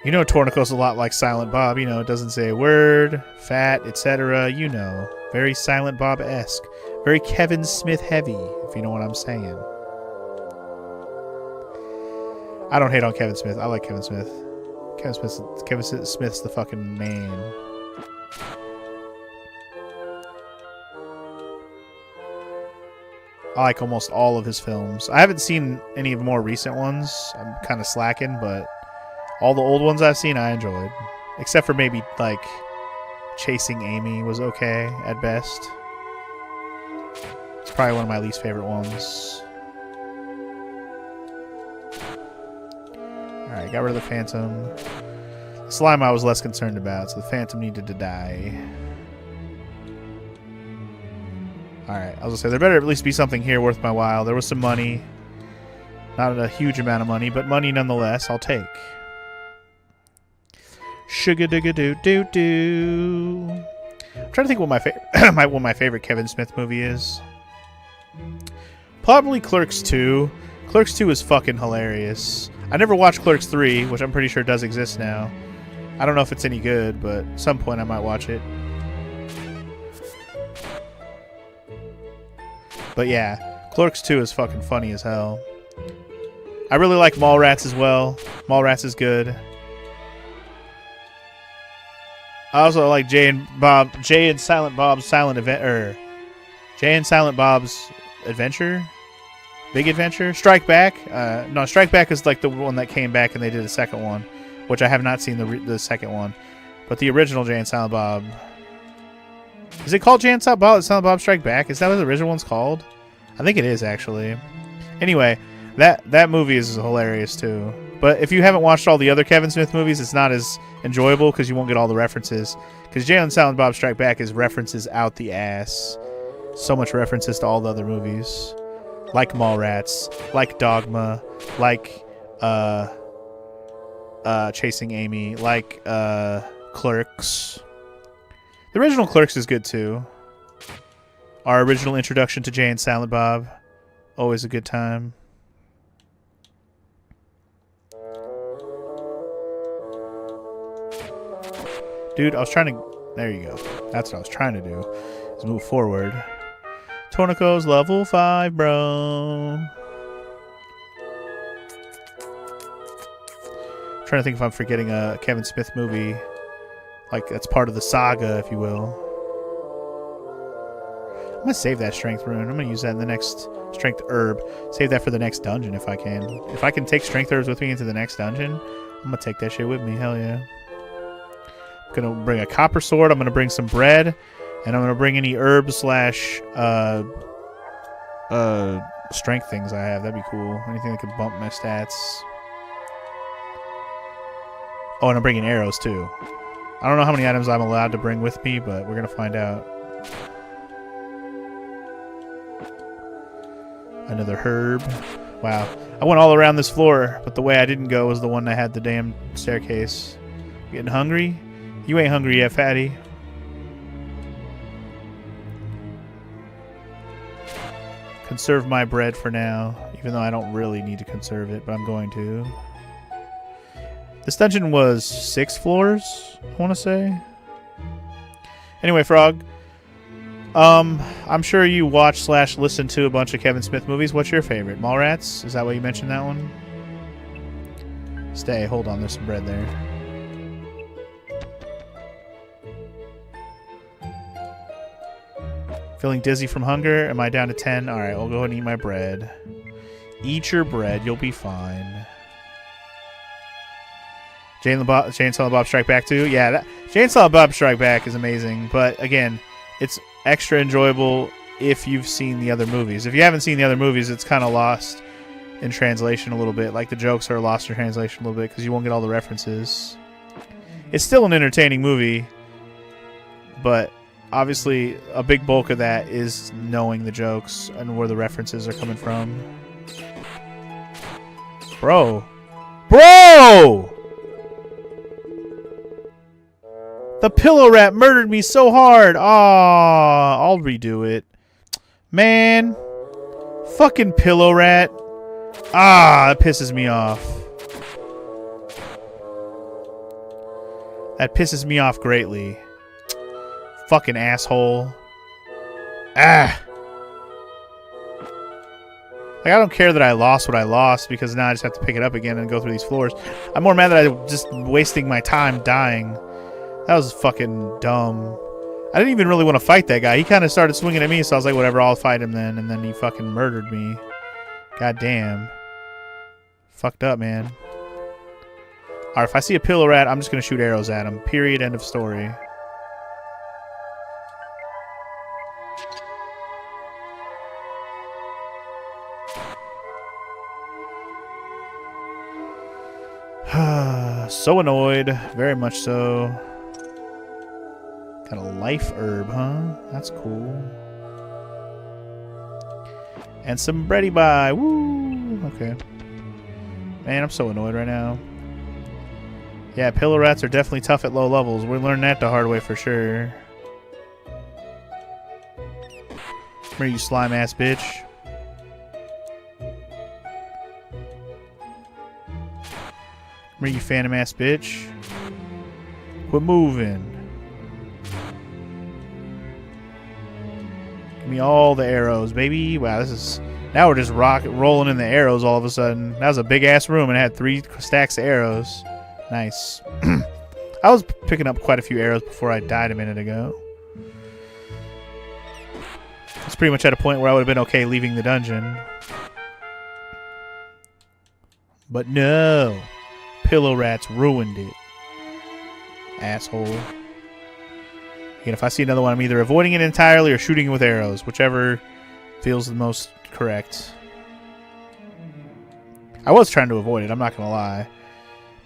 You know Torneko's a lot like Silent Bob. You know, it doesn't say a word, fat, etc. You know. Very Silent Bob-esque. Very Kevin Smith heavy, if you know what I'm saying. I don't hate on Kevin Smith. I like Kevin Smith. Kevin Smith's the fucking man. I like almost all of his films. I haven't seen any of the more recent ones. I'm kind of slacking, but all the old ones I've seen I enjoyed. Except for maybe, like, Chasing Amy was okay at best. It's probably one of my least favorite ones. Alright, got rid of the Phantom. Slime I was less concerned about, so the Phantom needed to die. Alright, I was gonna say, there better at least be something here worth my while. There was some money. Not a huge amount of money, but money nonetheless, I'll take. Sugar-digga-doo-doo-doo. I'm trying to think what my favorite Kevin Smith movie is. Probably Clerks 2. Clerks 2 is fucking hilarious. I never watched Clerks 3, which I'm pretty sure does exist now. I don't know if it's any good, but at some point I might watch it. But yeah, Clerks 2 is fucking funny as hell. I really like Mallrats as well. Mallrats is good. I also like Jay and Silent Bob's Adventure. Big Adventure? Strike Back? No, Strike Back is like the one that came back and they did a second one, which I have not seen the second one. But the original Jay and Silent Bob. Is it called Jay and Silent Bob Strike Back? Is that what the original one's called? I think it is, actually. Anyway, that movie is hilarious, too. But if you haven't watched all the other Kevin Smith movies, it's not as enjoyable because you won't get all the references. Because Jay and Silent Bob Strike Back is references out the ass. So much references to all the other movies. Like Mallrats, like Dogma, like Chasing Amy, like Clerks. The original Clerks is good too. Our original introduction to Jay and Silent Bob, always a good time. Dude, I was trying to... There you go. That's what I was trying to do. Is move forward. Torneko's level 5, bro. Trying to think if I'm forgetting a Kevin Smith movie. Like, that's part of the saga, if you will. I'm going to save that strength rune. I'm going to use that in the next strength herb. Save that for the next dungeon if I can. If I can take strength herbs with me into the next dungeon, I'm going to take that shit with me. Hell yeah. I'm going to bring a copper sword. I'm going to bring some bread. And I'm going to bring any herbs slash strength things I have. That'd be cool. Anything that could bump my stats. Oh, and I'm bringing arrows too. I don't know how many items I'm allowed to bring with me, but we're going to find out. Another herb. Wow. I went all around this floor, but the way I didn't go was the one that had the damn staircase. Getting hungry? You ain't hungry yet, fatty. Conserve my bread for now, even though I don't really need to conserve it, but I'm going to. This dungeon was 6 floors, I want to say. Anyway, Frog. I'm sure you watch / listen to a bunch of Kevin Smith movies. What's your favorite? Mallrats? Is that why you mentioned that one? Stay. Hold on. There's some bread there. Feeling dizzy from hunger? Am I down to 10? Alright, I'll go ahead and eat my bread. Eat your bread. You'll be fine. Jay and Silent Bob Strike Back too? Yeah, Jay and Silent Bob Strike Back is amazing. But, again, it's extra enjoyable if you've seen the other movies. If you haven't seen the other movies, it's kind of lost in translation a little bit. Like, the jokes are lost in translation a little bit because you won't get all the references. It's still an entertaining movie, but... obviously, a big bulk of that is knowing the jokes and where the references are coming from. Bro! Bro! The pillow rat murdered me so hard! Aw, I'll redo it. Man. Fucking pillow rat. Ah, that pisses me off. That pisses me off greatly. Fucking asshole. Ah! Like, I don't care that I lost what I lost, because now I just have to pick it up again and go through these floors. I'm more mad that I'm just wasting my time dying. That was fucking dumb. I didn't even really want to fight that guy. He kind of started swinging at me, so I was like, whatever, I'll fight him then. And then he fucking murdered me. God damn. Fucked up, man. Alright, if I see a pillow rat, I'm just going to shoot arrows at him. Period. End of story. So annoyed. Very much so. Got a life herb, huh? That's cool. And some bready bye. Woo! Okay. Man, I'm so annoyed right now. Yeah, pillow rats are definitely tough at low levels. We learned that the hard way for sure. Come here, you slime ass bitch. Come here, you phantom ass bitch. Quit moving. Give me all the arrows, baby. Wow, this is... now we're just rolling in the arrows all of a sudden. That was a big ass room and it had 3 stacks of arrows. Nice. I was picking up quite a few arrows before I died a minute ago. It's pretty much at a point where I would have been okay leaving the dungeon. But no. Pillow rats ruined it. Asshole. Again, if I see another one, I'm either avoiding it entirely or shooting it with arrows. Whichever feels the most correct. I was trying to avoid it, I'm not going to lie.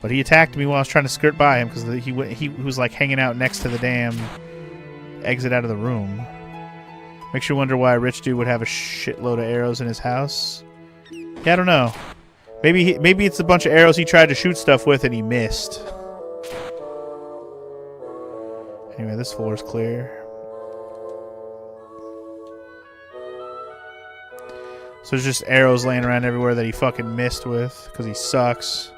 But he attacked me while I was trying to skirt by him because he was like hanging out next to the damn exit out of the room. Makes you wonder why a rich dude would have a shitload of arrows in his house. Yeah, I don't know. Maybe it's a bunch of arrows he tried to shoot stuff with and he missed. Anyway, this floor is clear. So there's just arrows laying around everywhere that he fucking missed with because he sucks.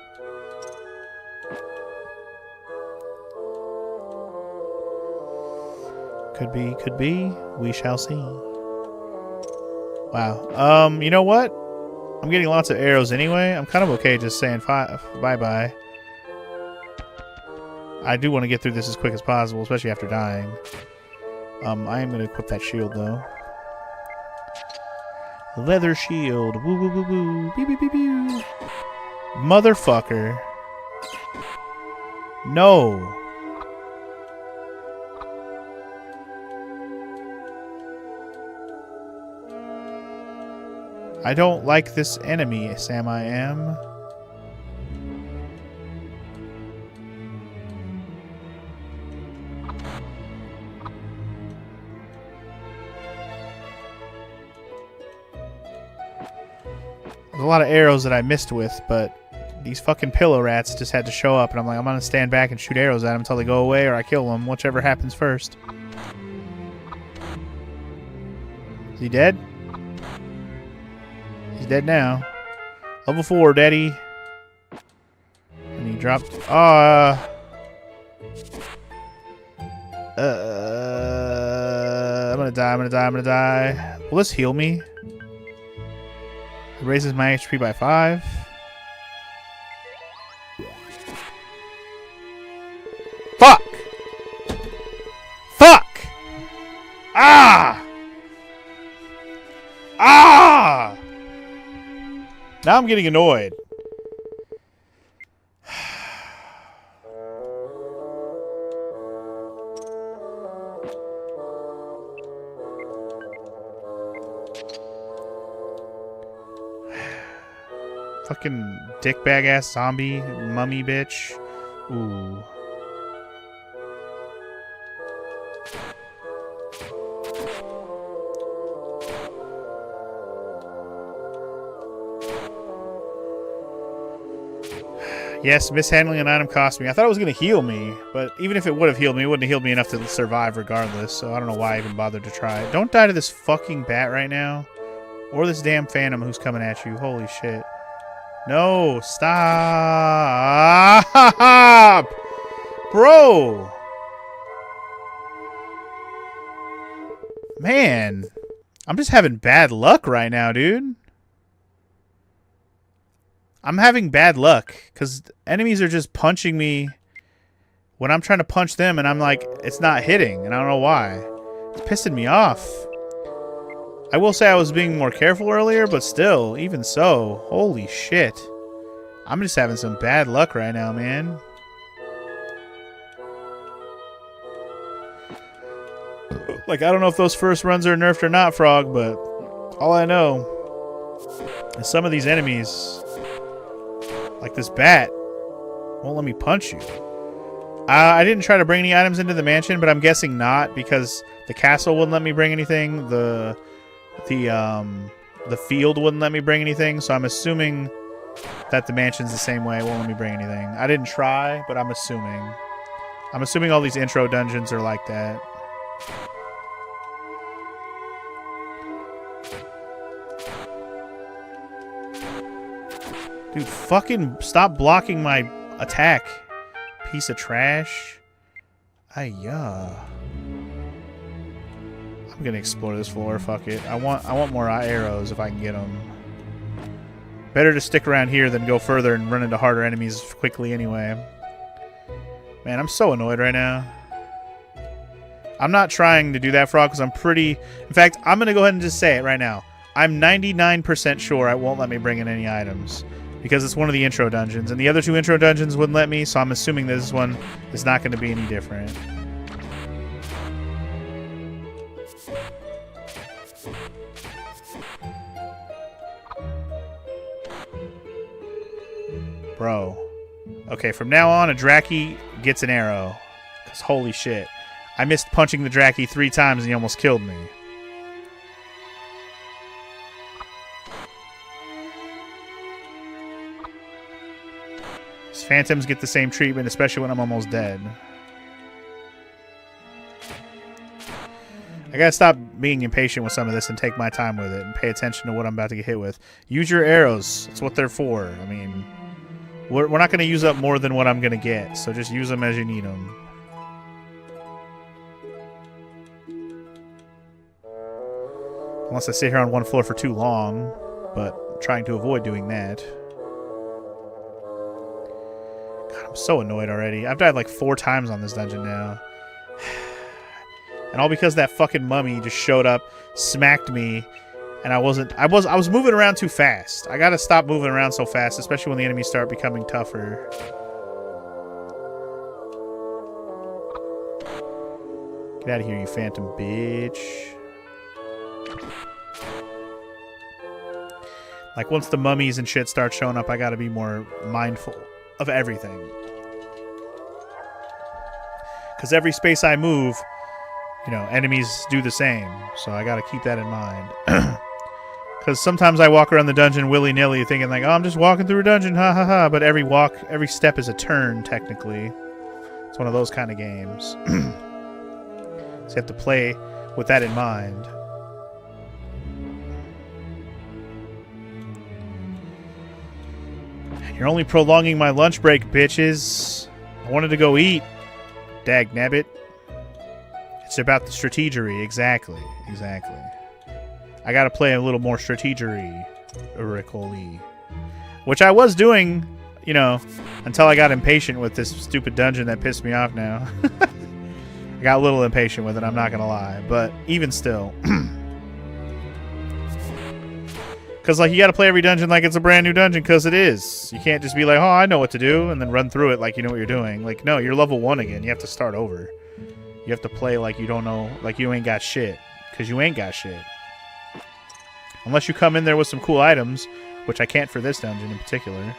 Could be, could be. We shall see. Wow. You know what? I'm getting lots of arrows anyway. I'm kind of okay just saying bye-bye. I do want to get through this as quick as possible, especially after dying. I am going to equip that shield, though. Leather shield. Woo, woo, woo, woo. Beep, beep, beep, beep. Motherfucker. No. I don't like this enemy, Sam I am. There's a lot of arrows that I missed with, but these fucking pillow rats just had to show up, and I'm like, I'm gonna stand back and shoot arrows at them until they go away, or I kill them, whichever happens first. Is he dead? He's dead now. Level 4, daddy. And he dropped... I'm gonna die, I'm gonna die, I'm gonna die. Will this heal me? It raises my HP by 5. Fuck! Fuck! Ah! Ah! Now I'm getting annoyed. Fucking dickbag ass zombie mummy bitch. Ooh. Yes, mishandling an item cost me. I thought it was going to heal me, but even if it would have healed me, it wouldn't have healed me enough to survive regardless, so I don't know why I even bothered to try. Don't die to this fucking bat right now. Or this damn phantom who's coming at you. Holy shit. No, stop! Bro! Man, I'm just having bad luck right now, dude. I'm having bad luck because enemies are just punching me when I'm trying to punch them, and I'm like, it's not hitting, and I don't know why. It's pissing me off. I will say I was being more careful earlier, but still, even so, holy shit. I'm just having some bad luck right now, man. Like, I don't know if those first runs are nerfed or not, Frog, but all I know is some of these enemies, like this bat, won't let me punch you. I didn't try to bring any items into the mansion, but I'm guessing not, because the castle wouldn't let me bring anything. The field wouldn't let me bring anything, so I'm assuming that the mansion's the same way. It won't let me bring anything. I didn't try, but I'm assuming. I'm assuming all these intro dungeons are like that. Dude, fucking stop blocking my attack. Piece of trash. Ayah. I'm gonna explore this floor. Fuck it. I want more arrows if I can get them. Better to stick around here than go further and run into harder enemies quickly anyway. Man, I'm so annoyed right now. I'm not trying to do that, Frog, because I'm pretty... In fact, I'm gonna go ahead and just say it right now. I'm 99% sure it won't let me bring in any items. because it's one of the intro dungeons, and the other 2 intro dungeons wouldn't let me, so I'm assuming this one is not going to be any different. Bro. Okay, from now on, a Draki gets an arrow. Because holy shit. I missed punching the Draki 3 times and he almost killed me. These phantoms get the same treatment, especially when I'm almost dead. I gotta stop being impatient with some of this and take my time with it and pay attention to what I'm about to get hit with. Use your arrows. That's what they're for. I mean... We're not going to use up more than what I'm going to get, so just use them as you need them. Unless I sit here on one floor for too long, but I'm trying to avoid doing that. God, I'm so annoyed already. I've died like 4 times on this dungeon now. And all because that fucking mummy just showed up, smacked me, and I was moving around too fast. I gotta stop moving around so fast, especially when the enemies start becoming tougher. Get out of here, you phantom bitch. Like, once the mummies and shit start showing up, I gotta be more mindful of everything. Because every space I move, you know, enemies do the same. So I gotta keep that in mind. Because sometimes I walk around the dungeon willy-nilly thinking like, oh, I'm just walking through a dungeon, ha ha ha. But every step is a turn, technically. It's one of those kind of games. So you have to play with that in mind. You're only prolonging my lunch break, bitches. I wanted to go eat. Dagnabbit. It's about the strategery. Exactly. Exactly. I gotta play a little more strategery, Uricoli. Which I was doing, you know, until I got impatient with this stupid dungeon that pissed me off now. I got a little impatient with it, I'm not gonna lie. But even still. Because, like, you gotta play every dungeon like it's a brand new dungeon, because it is. You can't just be like, oh, I know what to do, and then run through it like you know what you're doing. Like, no, you're level 1 again. You have to start over. You have to play like you don't know, like you ain't got shit. Because you ain't got shit. Unless you come in there with some cool items, which I can't for this dungeon in particular.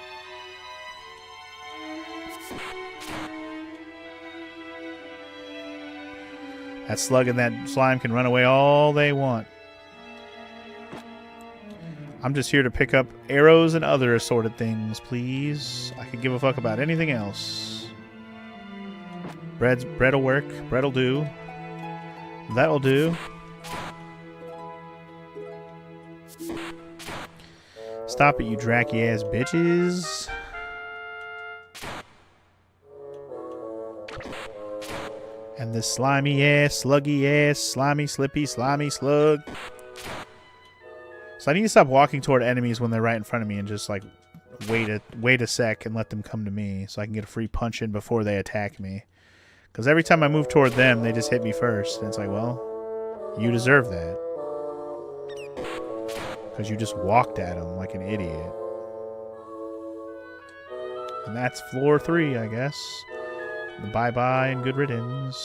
That slug and that slime can run away all they want. I'm just here to pick up arrows and other assorted things, please. I could give a fuck about anything else. Bread'll work. Bread'll do. That'll do. Stop it, you dracky-ass bitches. And this slimy-ass, sluggy-ass, slimy, slippy, slimy slug. So I need to stop walking toward enemies when they're right in front of me and just, like, wait a sec and let them come to me so I can get a free punch in before they attack me. Because every time I move toward them, they just hit me first. And it's like, well, you deserve that. Because you just walked at him like an idiot. And that's floor 3, I guess. Bye-bye and good riddance.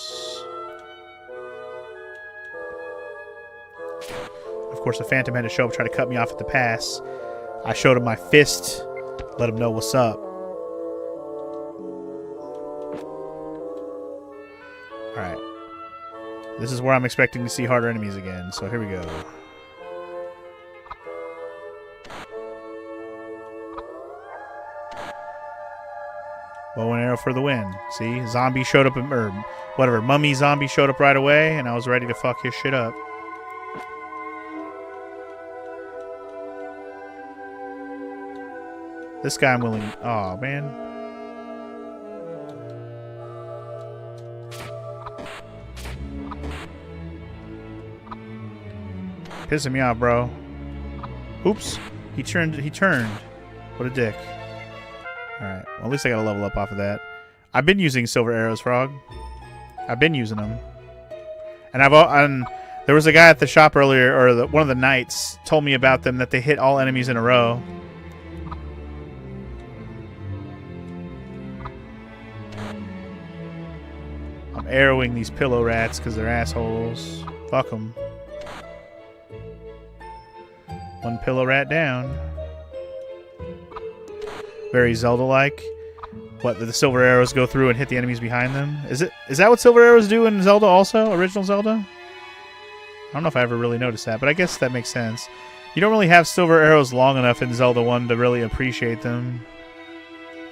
Of course, the Phantom had to show up, try to cut me off at the pass. I showed him my fist, let him know what's up. Alright. This is where I'm expecting to see harder enemies again, so here we go. Bow and arrow for the win. See? Zombie showed up, or whatever, mummy zombie showed up right away, and I was ready to fuck his shit up. This guy I'm willing... Aw, man. Pissing me off, bro. Oops. He turned. What a dick. Alright, well, at least I got a level up off of that. I've been using silver arrows, Frog. I've been using them. And there was a guy at the shop earlier, or one of the knights told me about them, that they hit all enemies in a row. arrowing these pillow rats because they're assholes. Fuck them. One pillow rat down. Very Zelda-like. What, the silver arrows go through and hit the enemies behind them? Is that what silver arrows do in Zelda also? Original Zelda? I don't know if I ever really noticed that, but I guess that makes sense. You don't really have silver arrows long enough in Zelda 1 to really appreciate them.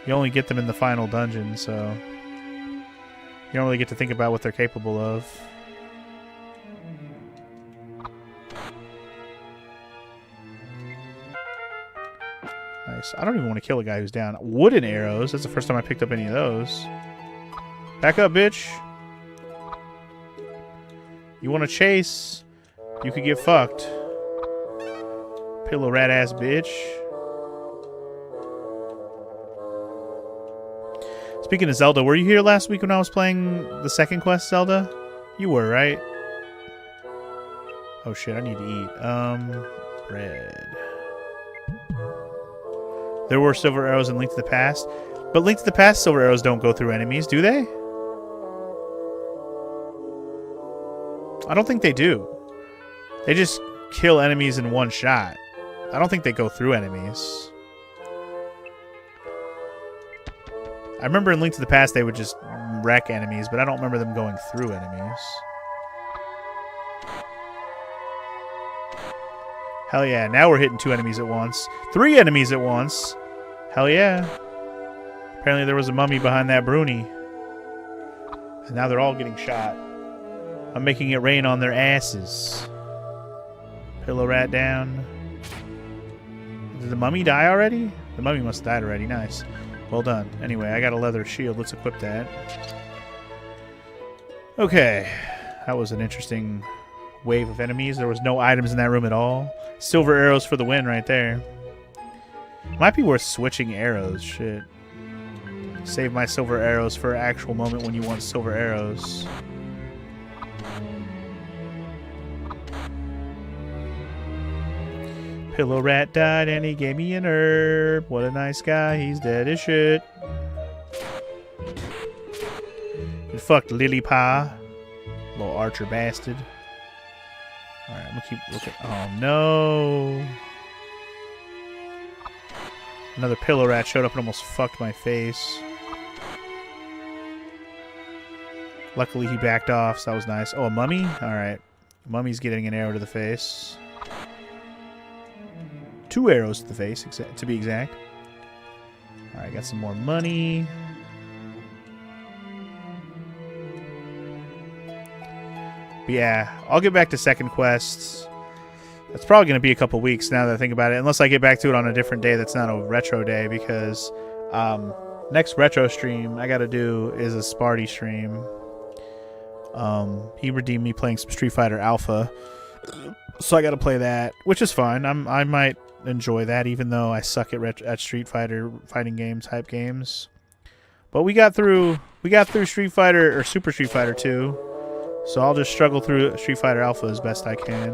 You only get them in the final dungeon, so you don't really get to think about what they're capable of. Nice. I don't even want to kill a guy who's down. Wooden arrows. That's the first time I picked up any of those. Back up, bitch. You want to chase? You could get fucked. Pillow rat ass bitch. Speaking of Zelda, were you here last week when I was playing the second quest Zelda? You were, right? Oh shit, I need to eat. Bread. There were silver arrows in Link to the Past. But Link to the Past silver arrows don't go through enemies, do they? I don't think they do. They just kill enemies in one shot. I don't think they go through enemies. I remember in Link to the Past they would just wreck enemies, but I don't remember them going through enemies. Hell yeah, now we're hitting 2 enemies at once. 3 enemies at once. Hell yeah. Apparently there was a mummy behind that broonie. And now they're all getting shot. I'm making it rain on their asses. Pillow rat down. Did the mummy die already? The mummy must have died already. Nice. Well done. Anyway, I got a leather shield. Let's equip that. Okay. That was an interesting wave of enemies. There was no items in that room at all. Silver arrows for the win right there. Might be worth switching arrows. Shit. Save my silver arrows for an actual moment when you want silver arrows. Pillow rat died and he gave me an herb. What a nice guy. He's dead as shit. You fucked Lily Pie. Little archer bastard. Alright, I'm gonna keep looking. Oh no. Another pillow rat showed up and almost fucked my face. Luckily he backed off, so that was nice. Oh, a mummy? Alright. Mummy's getting an arrow to the face. 2 arrows to the face, to be exact. Alright, got some more money. But yeah, I'll get back to second quests. It's probably going to be a couple weeks now that I think about it. Unless I get back to it on a different day that's not a retro day. Because next retro stream I got to do is a Sparty stream. He redeemed me playing some Street Fighter Alpha. So I got to play that, which is fine. I might enjoy that, even though I suck at Street Fighter fighting game type games. But we got through Street Fighter or Super Street Fighter 2, so I'll just struggle through Street Fighter Alpha as best I can.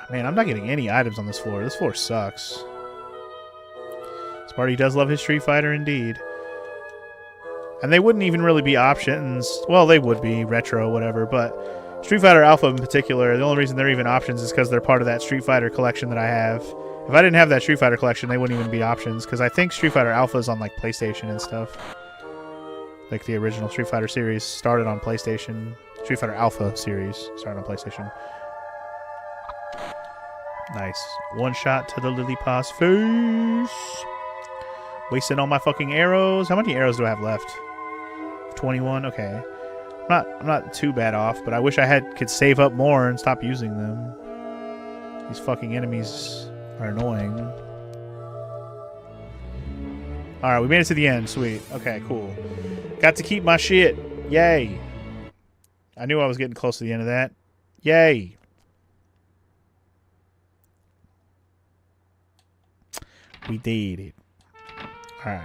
Man, I'm not getting any items on this floor. This floor sucks. Sparty does love his Street Fighter indeed. And they wouldn't even really be options. Well, they would be, retro, whatever, but Street Fighter Alpha in particular, the only reason they're even options is because they're part of that Street Fighter collection that I have. If I didn't have that Street Fighter collection, they wouldn't even be options, because I think Street Fighter Alpha is on, like, PlayStation and stuff. Like, the original Street Fighter series started on PlayStation. Street Fighter Alpha series started on PlayStation. Nice. One shot to the Lilliput's face. Wasting all my fucking arrows. How many arrows do I have left? 21? Okay. I'm not too bad off, but I wish I could save up more and stop using them. These fucking enemies are annoying. Alright, we made it to the end. Sweet. Okay, cool. Got to keep my shit. Yay. I knew I was getting close to the end of that. Yay. We did it. Alright.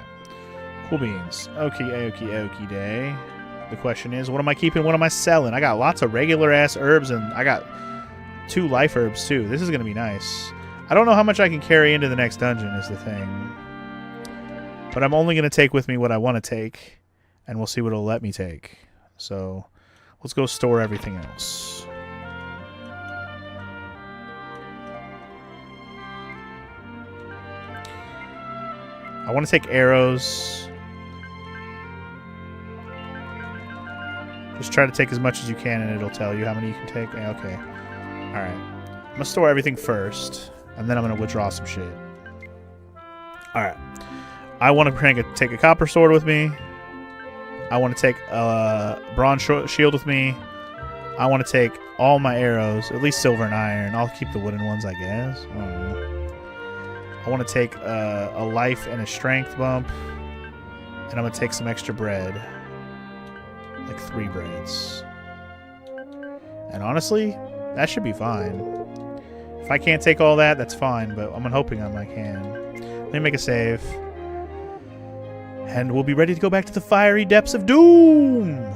Cool beans. Okie day. The question is, what am I keeping? What am I selling? I got lots of regular ass herbs and I got 2 life herbs too. This is going to be nice. I don't know how much I can carry into the next dungeon is the thing. But I'm only going to take with me what I want to take. And we'll see what it'll let me take. So, let's go store everything else. I want to take arrows. Just try to take as much as you can and it'll tell you how many you can take. Yeah, okay. Alright. I'm going to store everything first. And then I'm going to withdraw some shit. Alright. I want to take a copper sword with me. I want to take a bronze shield with me. I want to take all my arrows. At least silver and iron. I'll keep the wooden ones, I guess. I don't know. I want to take a life and a strength bump. And I'm going to take some extra bread. Like 3 breads. And honestly, that should be fine. If I can't take all that, that's fine. But I'm hoping I can. Let me make a save. And we'll be ready to go back to the fiery depths of doom!